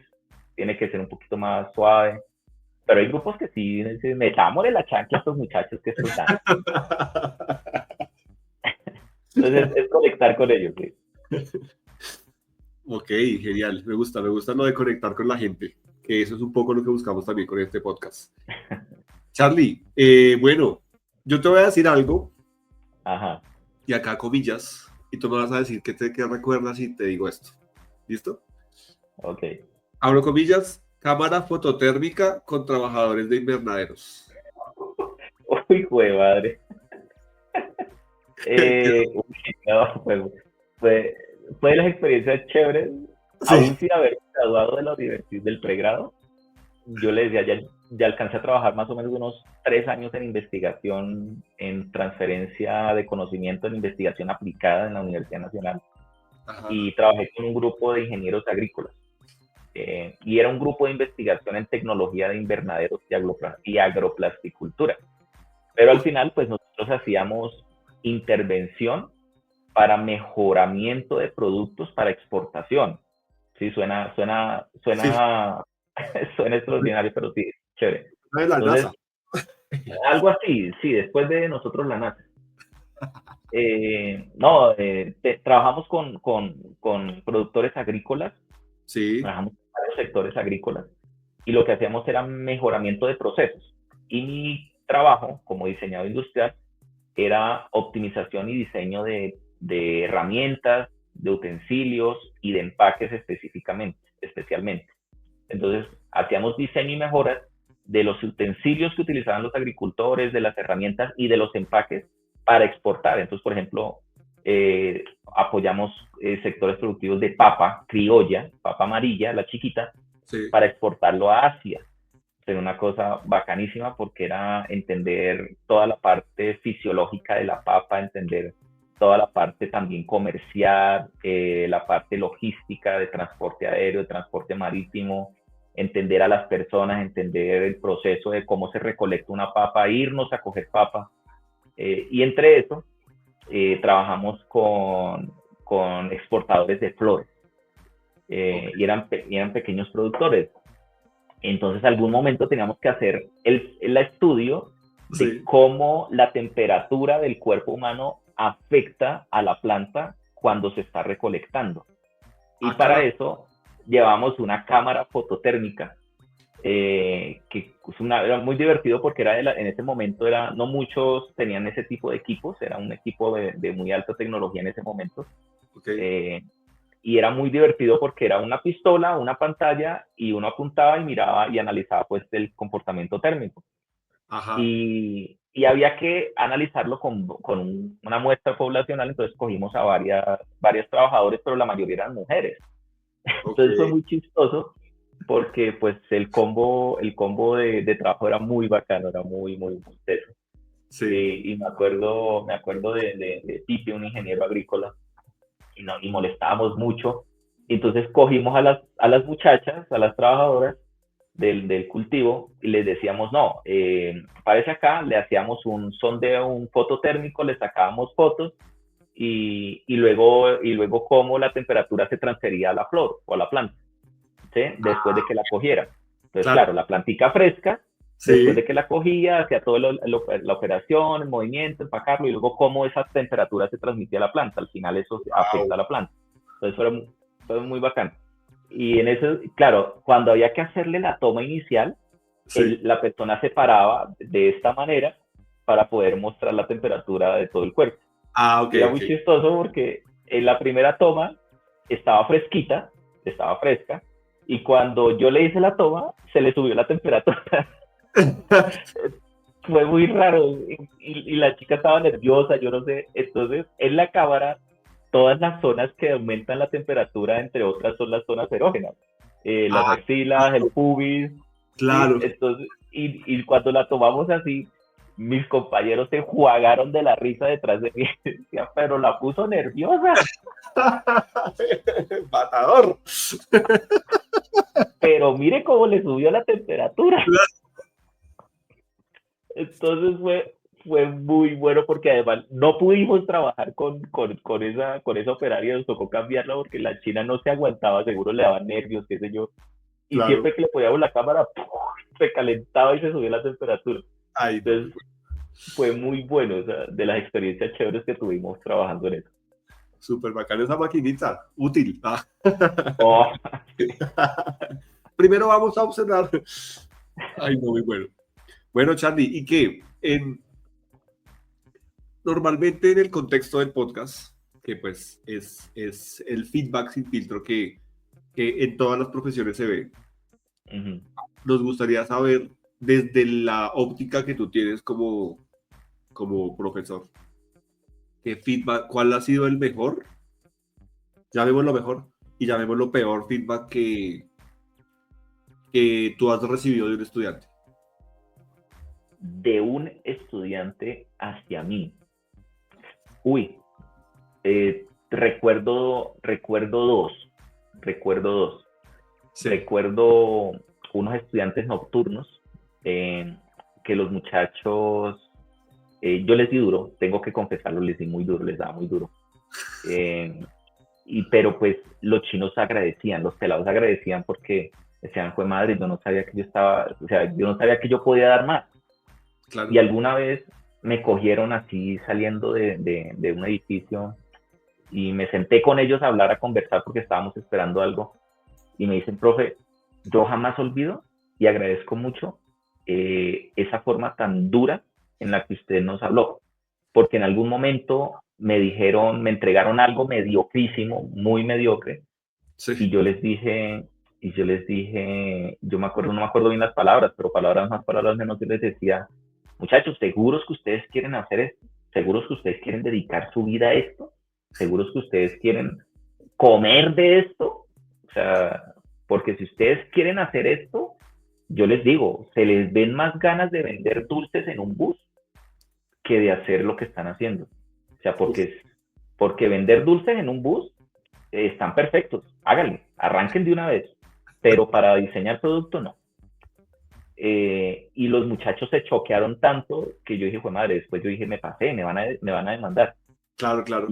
[SPEAKER 3] tiene que ser un poquito más suave. Pero hay grupos que sí, metámosle la chancla a estos muchachos que esto están. Entonces, es conectar con ellos, ¿sí?
[SPEAKER 2] Ok, genial. Me gusta lo de conectar con la gente, que eso es un poco lo que buscamos también con este podcast. Charlie, bueno, yo te voy a decir algo,
[SPEAKER 3] Ajá,
[SPEAKER 2] y acá comillas, y tú me vas a decir qué recuerdas y te digo esto. ¿Listo?
[SPEAKER 3] ok.
[SPEAKER 2] Abro comillas, cámara fototérmica con trabajadores de invernaderos.
[SPEAKER 3] Uy, güey, madre. Uy, no, fue, fue de las experiencias chéveres,
[SPEAKER 2] Sí.
[SPEAKER 3] aún sin haber graduado de la universidad del pregrado. Yo le decía, ya alcancé a trabajar más o menos unos 3 años en investigación, en transferencia de conocimiento en investigación aplicada en la Universidad Nacional.
[SPEAKER 2] Ajá.
[SPEAKER 3] Y trabajé con un grupo de ingenieros agrícolas. Y era un grupo de investigación en tecnología de invernaderos y agroplasticultura. Pero al final, pues nosotros hacíamos intervención para mejoramiento de productos para exportación. Sí,
[SPEAKER 2] Sí,
[SPEAKER 3] suena extraordinario, pero sí, chévere.
[SPEAKER 2] de la
[SPEAKER 3] Entonces,
[SPEAKER 2] NASA.
[SPEAKER 3] algo así, sí, después de nosotros la NASA. No, trabajamos con productores agrícolas,
[SPEAKER 2] Sí,
[SPEAKER 3] trabajamos con varios sectores agrícolas y lo que hacíamos era mejoramiento de procesos. Y mi trabajo como diseñador industrial era optimización y diseño de herramientas, de utensilios y de empaques especialmente. Entonces, hacíamos diseño y mejoras de los utensilios que utilizaban los agricultores, de las herramientas y de los empaques para exportar. Entonces, por ejemplo, apoyamos sectores productivos de papa criolla, papa amarilla, la chiquita,
[SPEAKER 2] sí.
[SPEAKER 3] para exportarlo a Asia. Era una cosa bacanísima porque era entender toda la parte fisiológica de la papa, entender toda la parte también comercial, la parte logística de transporte aéreo, de transporte marítimo, entender a las personas, entender el proceso de cómo se recolecta una papa, irnos a coger papa. Y entre eso, trabajamos con exportadores de flores
[SPEAKER 2] Ok.
[SPEAKER 3] y eran pequeños productores. Entonces, algún momento teníamos que hacer el estudio de
[SPEAKER 2] Sí.
[SPEAKER 3] cómo la temperatura del cuerpo humano afecta a la planta cuando se está recolectando. Y para
[SPEAKER 2] claro.
[SPEAKER 3] eso llevamos una cámara fototérmica, que era muy divertido porque en ese momento no muchos tenían ese tipo de equipos, era un equipo de muy alta tecnología en ese momento.
[SPEAKER 2] Okay.
[SPEAKER 3] Y era muy divertido porque era una pistola, una pantalla, y uno apuntaba y miraba y analizaba pues el comportamiento térmico.
[SPEAKER 2] Ajá.
[SPEAKER 3] Y había que analizarlo con una muestra poblacional, entonces cogimos a varias trabajadores, pero la mayoría eran mujeres.
[SPEAKER 2] Ok.
[SPEAKER 3] Entonces fue muy chistoso porque pues el combo de trabajo era muy bacano, era muy, muy, muy teso.
[SPEAKER 2] Sí.
[SPEAKER 3] Y me acuerdo de Pipe, un ingeniero agrícola, y molestábamos mucho. Entonces cogimos a las muchachas, a las trabajadoras del cultivo, y les decíamos, no, parece acá, le hacíamos un sondeo, un fototérmico, le sacábamos fotos, y luego cómo la temperatura se transfería a la flor o a la planta, ¿sí? Después de que la cogiera. Entonces,
[SPEAKER 2] Claro.
[SPEAKER 3] claro, la plantica fresca, después
[SPEAKER 2] Sí.
[SPEAKER 3] de que la cogía, hacía toda la operación, el movimiento, empacarlo, y luego cómo esa temperatura se transmitía a la planta. Al final eso afecta
[SPEAKER 2] Wow.
[SPEAKER 3] a la planta. Entonces fue muy bacán. Y en eso, claro, cuando había que hacerle la toma inicial,
[SPEAKER 2] Sí.
[SPEAKER 3] la persona se paraba de esta manera para poder mostrar la temperatura de todo el cuerpo.
[SPEAKER 2] Ok,
[SPEAKER 3] Y era
[SPEAKER 2] ok.
[SPEAKER 3] muy chistoso porque en la primera toma estaba fresquita, estaba fresca, y cuando yo le hice la toma, se le subió la temperatura. Fue muy raro, y la chica estaba nerviosa, yo no sé. Entonces, en la cámara, todas las zonas que aumentan la temperatura, entre otras, son las zonas erógenas. Las
[SPEAKER 2] Ah,
[SPEAKER 3] axilas, el pubis, ¿sí?
[SPEAKER 2] claro.
[SPEAKER 3] Entonces, y cuando la tomamos así, mis compañeros se enjuagaron de la risa detrás de mí. Decía, pero la puso nerviosa.
[SPEAKER 2] Matador.
[SPEAKER 3] Pero mire cómo le subió la temperatura. Entonces fue muy bueno porque además no pudimos trabajar con esa operaria, nos tocó cambiarla porque la china no se aguantaba, seguro le daban nervios, qué sé yo. Y
[SPEAKER 2] Claro.
[SPEAKER 3] siempre que le poníamos la cámara, ¡puf!, se calentaba y se subía la temperatura.
[SPEAKER 2] Ay, no.
[SPEAKER 3] Entonces fue muy bueno, o sea, de las experiencias chéveres que tuvimos trabajando en eso.
[SPEAKER 2] Súper bacana esa maquinita. Útil. Ah.
[SPEAKER 3] Oh,
[SPEAKER 2] Primero vamos a observar. Ay, no, muy bueno. Bueno, Charlie, ¿y qué? Normalmente en el contexto del podcast, que pues es el feedback sin filtro que en todas las profesiones se ve,
[SPEAKER 3] uh-huh.
[SPEAKER 2] nos gustaría saber desde la óptica que tú tienes como profesor, ¿qué feedback, cuál ha sido el mejor? Llamémoslo mejor y llamémoslo peor feedback que tú has recibido de un estudiante.
[SPEAKER 3] De un estudiante hacia mí. Uy, recuerdo dos.
[SPEAKER 2] Sí,
[SPEAKER 3] Recuerdo unos estudiantes nocturnos, que los muchachos, yo les di duro, tengo que confesarlo, les di muy duro, les daba muy duro. Pero pues los chinos agradecían, los pelados agradecían porque decían, fue madre, yo no sabía que yo no sabía que yo podía dar más.
[SPEAKER 2] claro.
[SPEAKER 3] Y alguna vez me cogieron así saliendo de un edificio, y me senté con ellos a hablar, a conversar, porque estábamos esperando algo, y me dicen, profe, yo jamás olvido y agradezco mucho esa forma tan dura en la que usted nos habló, porque en algún momento me entregaron algo mediocrísimo, muy mediocre, y
[SPEAKER 2] Sí,
[SPEAKER 3] yo me acuerdo, no me acuerdo bien las palabras, pero palabras más, palabras menos, yo les decía, muchachos, ¿seguros que ustedes quieren hacer esto? ¿Seguros que ustedes quieren dedicar su vida a esto? ¿Seguros que ustedes quieren comer de esto? O sea, porque si ustedes quieren hacer esto, yo les digo, se les ven más ganas de vender dulces en un bus que de hacer lo que están haciendo. O sea, porque vender dulces en un bus, están perfectos, háganle, arranquen de una vez, pero para diseñar producto no. Y los muchachos se choquearon tanto que yo dije, fue madre, después yo dije, me pasé, me van a demandar.
[SPEAKER 2] claro, claro.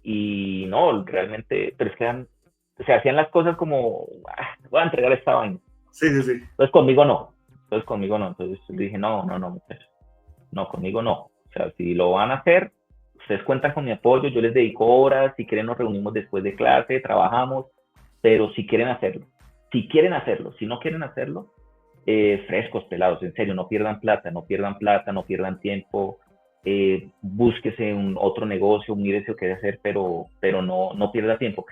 [SPEAKER 3] Y no, realmente, pero es que se hacían las cosas como, voy a entregar esta vaina.
[SPEAKER 2] Sí, sí, sí.
[SPEAKER 3] Entonces conmigo no. Entonces dije, no, muchachos. No, conmigo no. O sea, si lo van a hacer, ustedes cuentan con mi apoyo, yo les dedico horas, si quieren nos reunimos después de clase, trabajamos, pero si quieren hacerlo, si no quieren hacerlo, frescos, pelados, en serio, no pierdan plata, no pierdan tiempo, búsquese otro negocio, mírese lo que debe hacer, pero no pierda tiempo.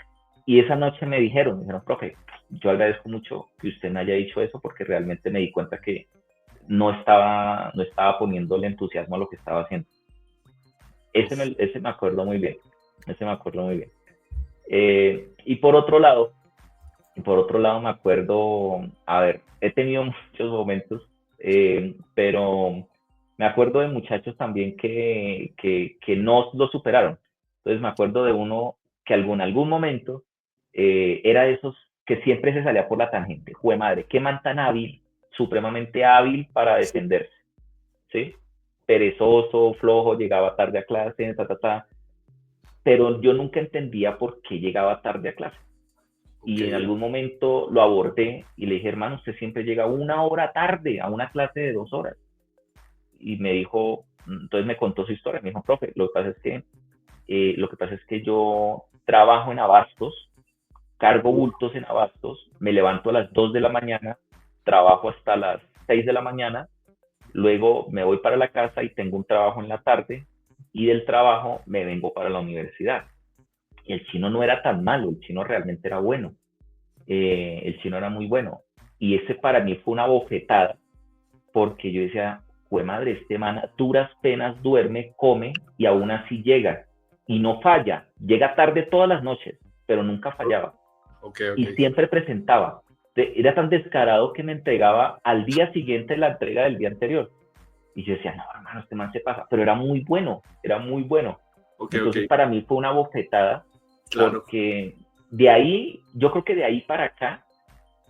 [SPEAKER 3] Y esa noche me dijeron, profe, yo agradezco mucho que usted me haya dicho eso porque realmente me di cuenta que no estaba poniéndole entusiasmo a lo que estaba haciendo. Ese me acuerdo muy bien. Y por otro lado me acuerdo, a ver, he tenido muchos momentos, pero me acuerdo de muchachos también que no lo superaron. Entonces me acuerdo de uno que en algún momento era de esos que siempre se salía por la tangente. ¡Jue madre! ¡Qué man tan hábil! Supremamente hábil para defenderse, ¿sí? Perezoso, flojo, llegaba tarde a clase, pero yo nunca entendía por qué llegaba tarde a clase. Y en algún momento lo abordé y le dije, hermano, usted siempre llega 1 hora tarde a una clase de 2 horas. Y me dijo, entonces me contó su historia, me dijo, profe, lo que pasa es que yo trabajo en abastos, cargo bultos en abastos, me levanto a las 2 de la mañana, trabajo hasta las 6 de la mañana, luego me voy para la casa y tengo un trabajo en la tarde, y del trabajo me vengo para la universidad. Y el chino no era tan malo, el chino realmente era bueno. El chino era muy bueno. Y ese para mí fue una bofetada, porque yo decía, jue madre, este man a duras penas duerme, come, y aún así llega. Y no falla, llega tarde todas las noches, pero nunca fallaba. Y siempre presentaba. Era tan descarado que me entregaba al día siguiente la entrega del día anterior. Y yo decía, no, hermano, este man se pasa. Pero era muy bueno. Entonces para mí fue una bofetada, porque de ahí, yo creo que de ahí para acá,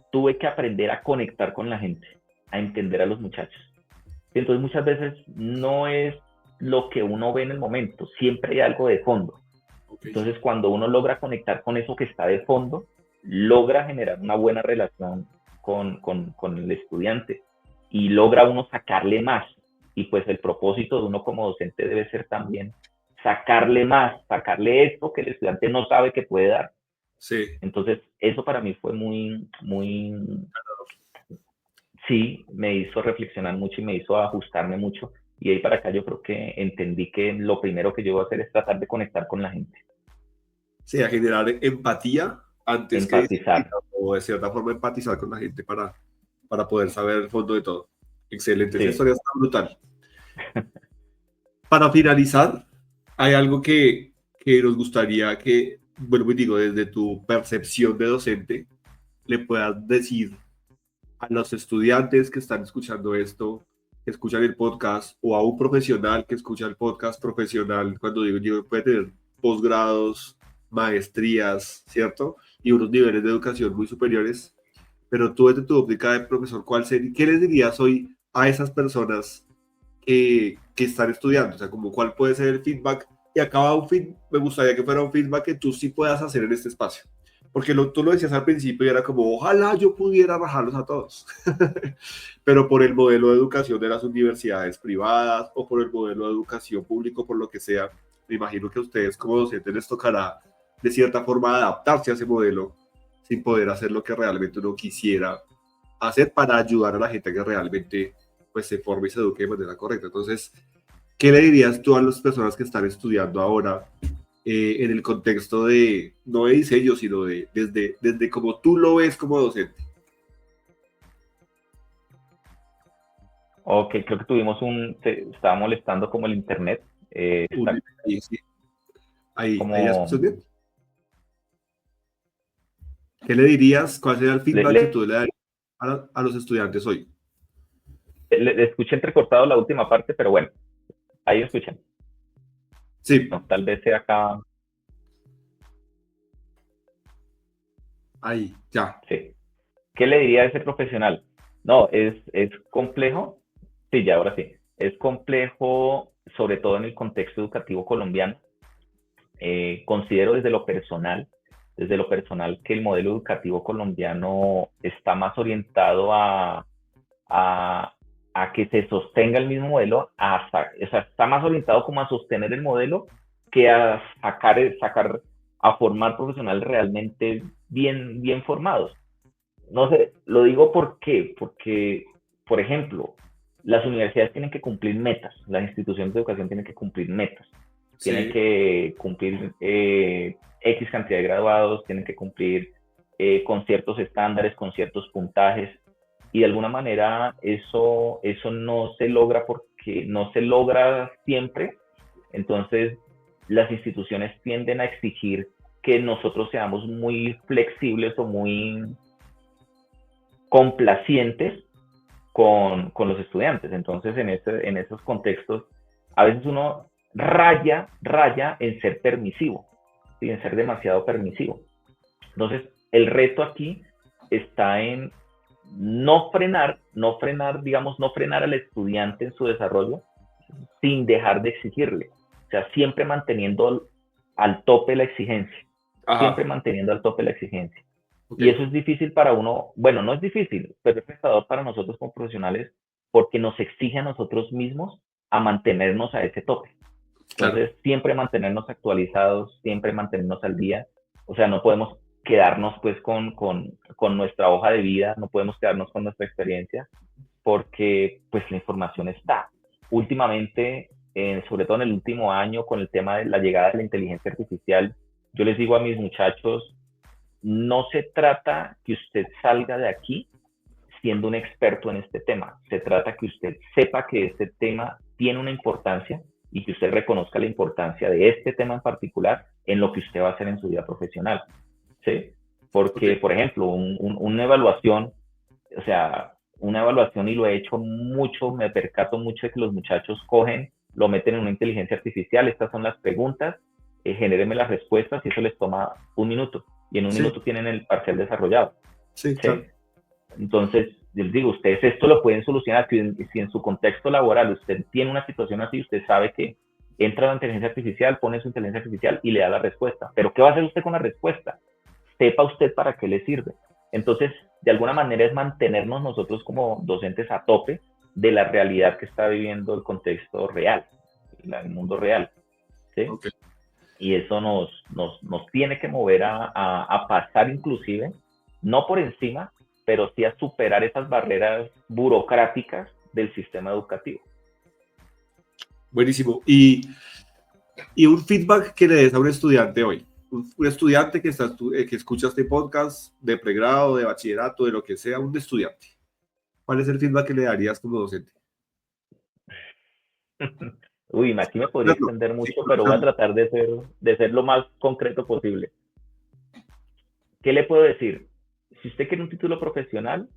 [SPEAKER 3] tuve que aprender a conectar con la gente, a entender a los muchachos. Entonces muchas veces no es lo que uno ve en el momento, siempre hay algo de fondo. Entonces cuando uno logra conectar con eso que está de fondo, logra generar una buena relación con el estudiante y logra uno sacarle más. Y pues el propósito de uno como docente debe ser también sacarle más, sacarle esto que el estudiante no sabe que puede dar.
[SPEAKER 2] Sí.
[SPEAKER 3] Entonces eso para mí fue muy, sí, me hizo reflexionar mucho y me hizo ajustarme mucho. Y de ahí para acá yo creo que entendí que lo primero que yo voy a hacer es tratar de conectar con la gente.
[SPEAKER 2] Sí, a generar empatía antes
[SPEAKER 3] empatizar.
[SPEAKER 2] o de cierta forma empatizar con la gente para poder saber el fondo de todo. Excelente,
[SPEAKER 3] Sí.
[SPEAKER 2] Esa historia está brutal. Para finalizar, hay algo que nos gustaría que, bueno, pues digo, desde tu percepción de docente, le puedas decir a los estudiantes que están escuchando esto, que escuchan el podcast, o a un profesional que escucha el podcast profesional, cuando digo, puede tener posgrados, maestrías, ¿cierto? Y unos niveles de educación muy superiores, pero tú desde tu óptica de profesor, ¿qué les dirías hoy a esas personas que están estudiando? O sea, como cuál puede ser el feedback, y acaba me gustaría que fuera un feedback que tú sí puedas hacer en este espacio. Porque tú lo decías al principio y era como, ojalá yo pudiera rajarlos a todos. Pero por el modelo de educación de las universidades privadas o por el modelo de educación público, por lo que sea, me imagino que a ustedes como docentes les tocará de cierta forma adaptarse a ese modelo sin poder hacer lo que realmente uno quisiera hacer para ayudar a la gente que realmente pues, se forme y se eduque de manera correcta. Entonces, ¿qué le dirías tú a las personas que están estudiando ahora en el contexto de, no de diseño, sino desde como tú lo ves como docente?
[SPEAKER 3] Ok, creo que estaba molestando como el internet.
[SPEAKER 2] Sí. Ahí
[SPEAKER 3] como...
[SPEAKER 2] ¿ya escuchas bien? ¿Qué le dirías? ¿Cuál sería el feedback que tú le darías a los estudiantes hoy?
[SPEAKER 3] Le escuché entrecortado la última parte, pero bueno, ahí escuchan.
[SPEAKER 2] Sí.
[SPEAKER 3] No, tal vez sea acá.
[SPEAKER 2] Ahí, ya.
[SPEAKER 3] Sí. ¿Qué le diría a ese profesional? No, es complejo. Sí, ya, ahora sí. Es complejo, sobre todo en el contexto educativo colombiano. Considero desde lo personal que el modelo educativo colombiano está más orientado a que se sostenga el mismo modelo, o sea, está más orientado como a sostener el modelo que a a formar profesionales realmente bien formados. No sé, lo digo porque, por ejemplo, las universidades tienen que cumplir metas, las instituciones de educación tienen que cumplir metas, tienen que cumplir X cantidad de graduados, tienen que cumplir con ciertos estándares, con ciertos puntajes, y de alguna manera eso no se logra porque no se logra siempre. Entonces las instituciones tienden a exigir que nosotros seamos muy flexibles o muy complacientes con los estudiantes. Entonces en esos contextos a veces uno raya en ser permisivo, ¿sí? En ser demasiado permisivo. Entonces el reto aquí está en no frenar al estudiante en su desarrollo sin dejar de exigirle. O sea, siempre manteniendo al tope la exigencia.
[SPEAKER 2] Ajá.
[SPEAKER 3] Siempre manteniendo al tope la exigencia.
[SPEAKER 2] Okay.
[SPEAKER 3] Y eso es difícil para uno, bueno, no es difícil, pero es retador para nosotros como profesionales porque nos exige a nosotros mismos a mantenernos a ese tope. Entonces, claro, siempre mantenernos actualizados, siempre mantenernos al día. O sea, no podemos quedarnos pues con nuestra hoja de vida, no podemos quedarnos con nuestra experiencia, porque pues la información está. Últimamente, sobre todo en el último año, con el tema de la llegada de la inteligencia artificial, yo les digo a mis muchachos, no se trata que usted salga de aquí siendo un experto en este tema, se trata que usted sepa que este tema tiene una importancia y que usted reconozca la importancia de este tema en particular en lo que usted va a hacer en su vida profesional, ¿sí? Porque, por ejemplo, una evaluación, o sea, una evaluación, y lo he hecho mucho, me percato mucho de que los muchachos cogen, lo meten en una inteligencia artificial, estas son las preguntas, genérenme las respuestas, y eso les toma 1 minuto, y en 1 minuto tienen el parcial desarrollado.
[SPEAKER 2] Sí, claro.
[SPEAKER 3] Entonces, les digo, ustedes esto lo pueden solucionar si en su contexto laboral usted tiene una situación así, usted sabe que entra a la inteligencia artificial, pone su inteligencia artificial y le da la respuesta. Pero ¿qué va a hacer usted con la respuesta? Sepa usted para qué le sirve. Entonces, de alguna manera es mantenernos nosotros como docentes a tope de la realidad que está viviendo el contexto real, el mundo real, ¿sí? Okay. Y eso nos tiene que mover a pasar inclusive, no por encima, pero sí a superar esas barreras burocráticas del sistema educativo.
[SPEAKER 2] Buenísimo. Y un feedback que le des a un estudiante hoy, un estudiante que escucha este podcast de pregrado, de bachillerato, de lo que sea, un estudiante. ¿Cuál es el feedback que le darías como docente?
[SPEAKER 3] Uy, aquí me podría extender mucho, pero voy a tratar de ser lo más concreto posible. ¿Qué le puedo decir? Si usted quiere un título profesional,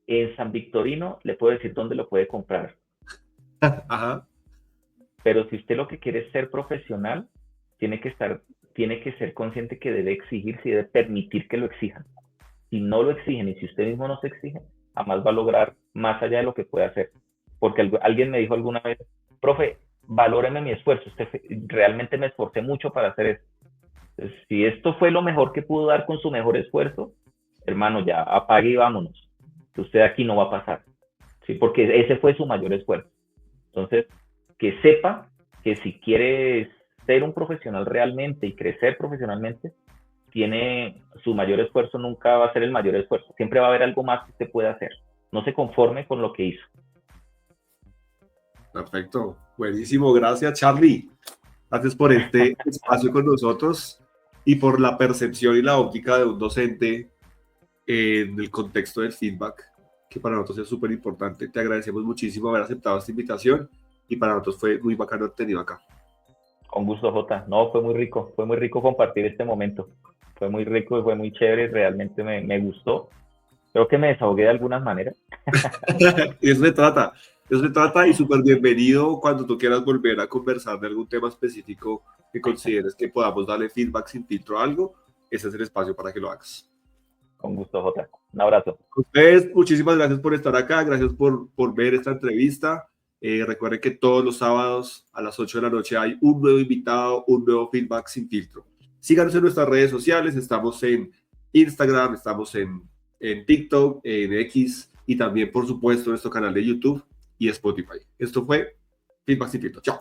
[SPEAKER 3] en San Victorino le puedo decir dónde lo puede comprar.
[SPEAKER 2] Ajá.
[SPEAKER 3] Pero si usted lo que quiere es ser profesional, tiene que ser consciente que debe exigirse y debe permitir que lo exijan. Si no lo exigen y si usted mismo no se exige, jamás va a lograr más allá de lo que puede hacer. Porque alguien me dijo alguna vez, profe, valóreme mi esfuerzo, realmente me esforcé mucho para hacer esto. Entonces, si esto fue lo mejor que pudo dar con su mejor esfuerzo, hermano, ya apague y vámonos. Usted aquí no va a pasar, ¿sí? Porque ese fue su mayor esfuerzo. Entonces, que sepa que si quiere ser un profesional realmente y crecer profesionalmente, su mayor esfuerzo nunca va a ser el mayor esfuerzo. Siempre va a haber algo más que usted pueda hacer. No se conforme con lo que hizo.
[SPEAKER 2] Perfecto. Buenísimo. Gracias, Charlie. Gracias por este espacio con nosotros y por la percepción y la óptica de un docente en el contexto del feedback, que para nosotros es súper importante. Te agradecemos muchísimo haber aceptado esta invitación y para nosotros fue muy bacano haberte tenido acá.
[SPEAKER 3] Con gusto, Jota. No, fue muy rico compartir este momento. Fue muy rico y fue muy chévere, realmente me gustó. Creo que me desahogué de algunas maneras.
[SPEAKER 2] Y eso se trata y súper bienvenido cuando tú quieras volver a conversar de algún tema específico que consideres que podamos darle feedback sin filtro a algo. Ese es el espacio para que lo hagas.
[SPEAKER 3] Con gusto, Jota. Un abrazo.
[SPEAKER 2] Ustedes, muchísimas gracias por estar acá, gracias por ver esta entrevista. Recuerden que todos los sábados a las 8 de la noche hay un nuevo invitado, un nuevo feedback sin filtro. Síganos en nuestras redes sociales, estamos en Instagram, estamos en TikTok, en X y también, por supuesto, en nuestro canal de YouTube y Spotify. Esto fue Feedback sin filtro. Chao.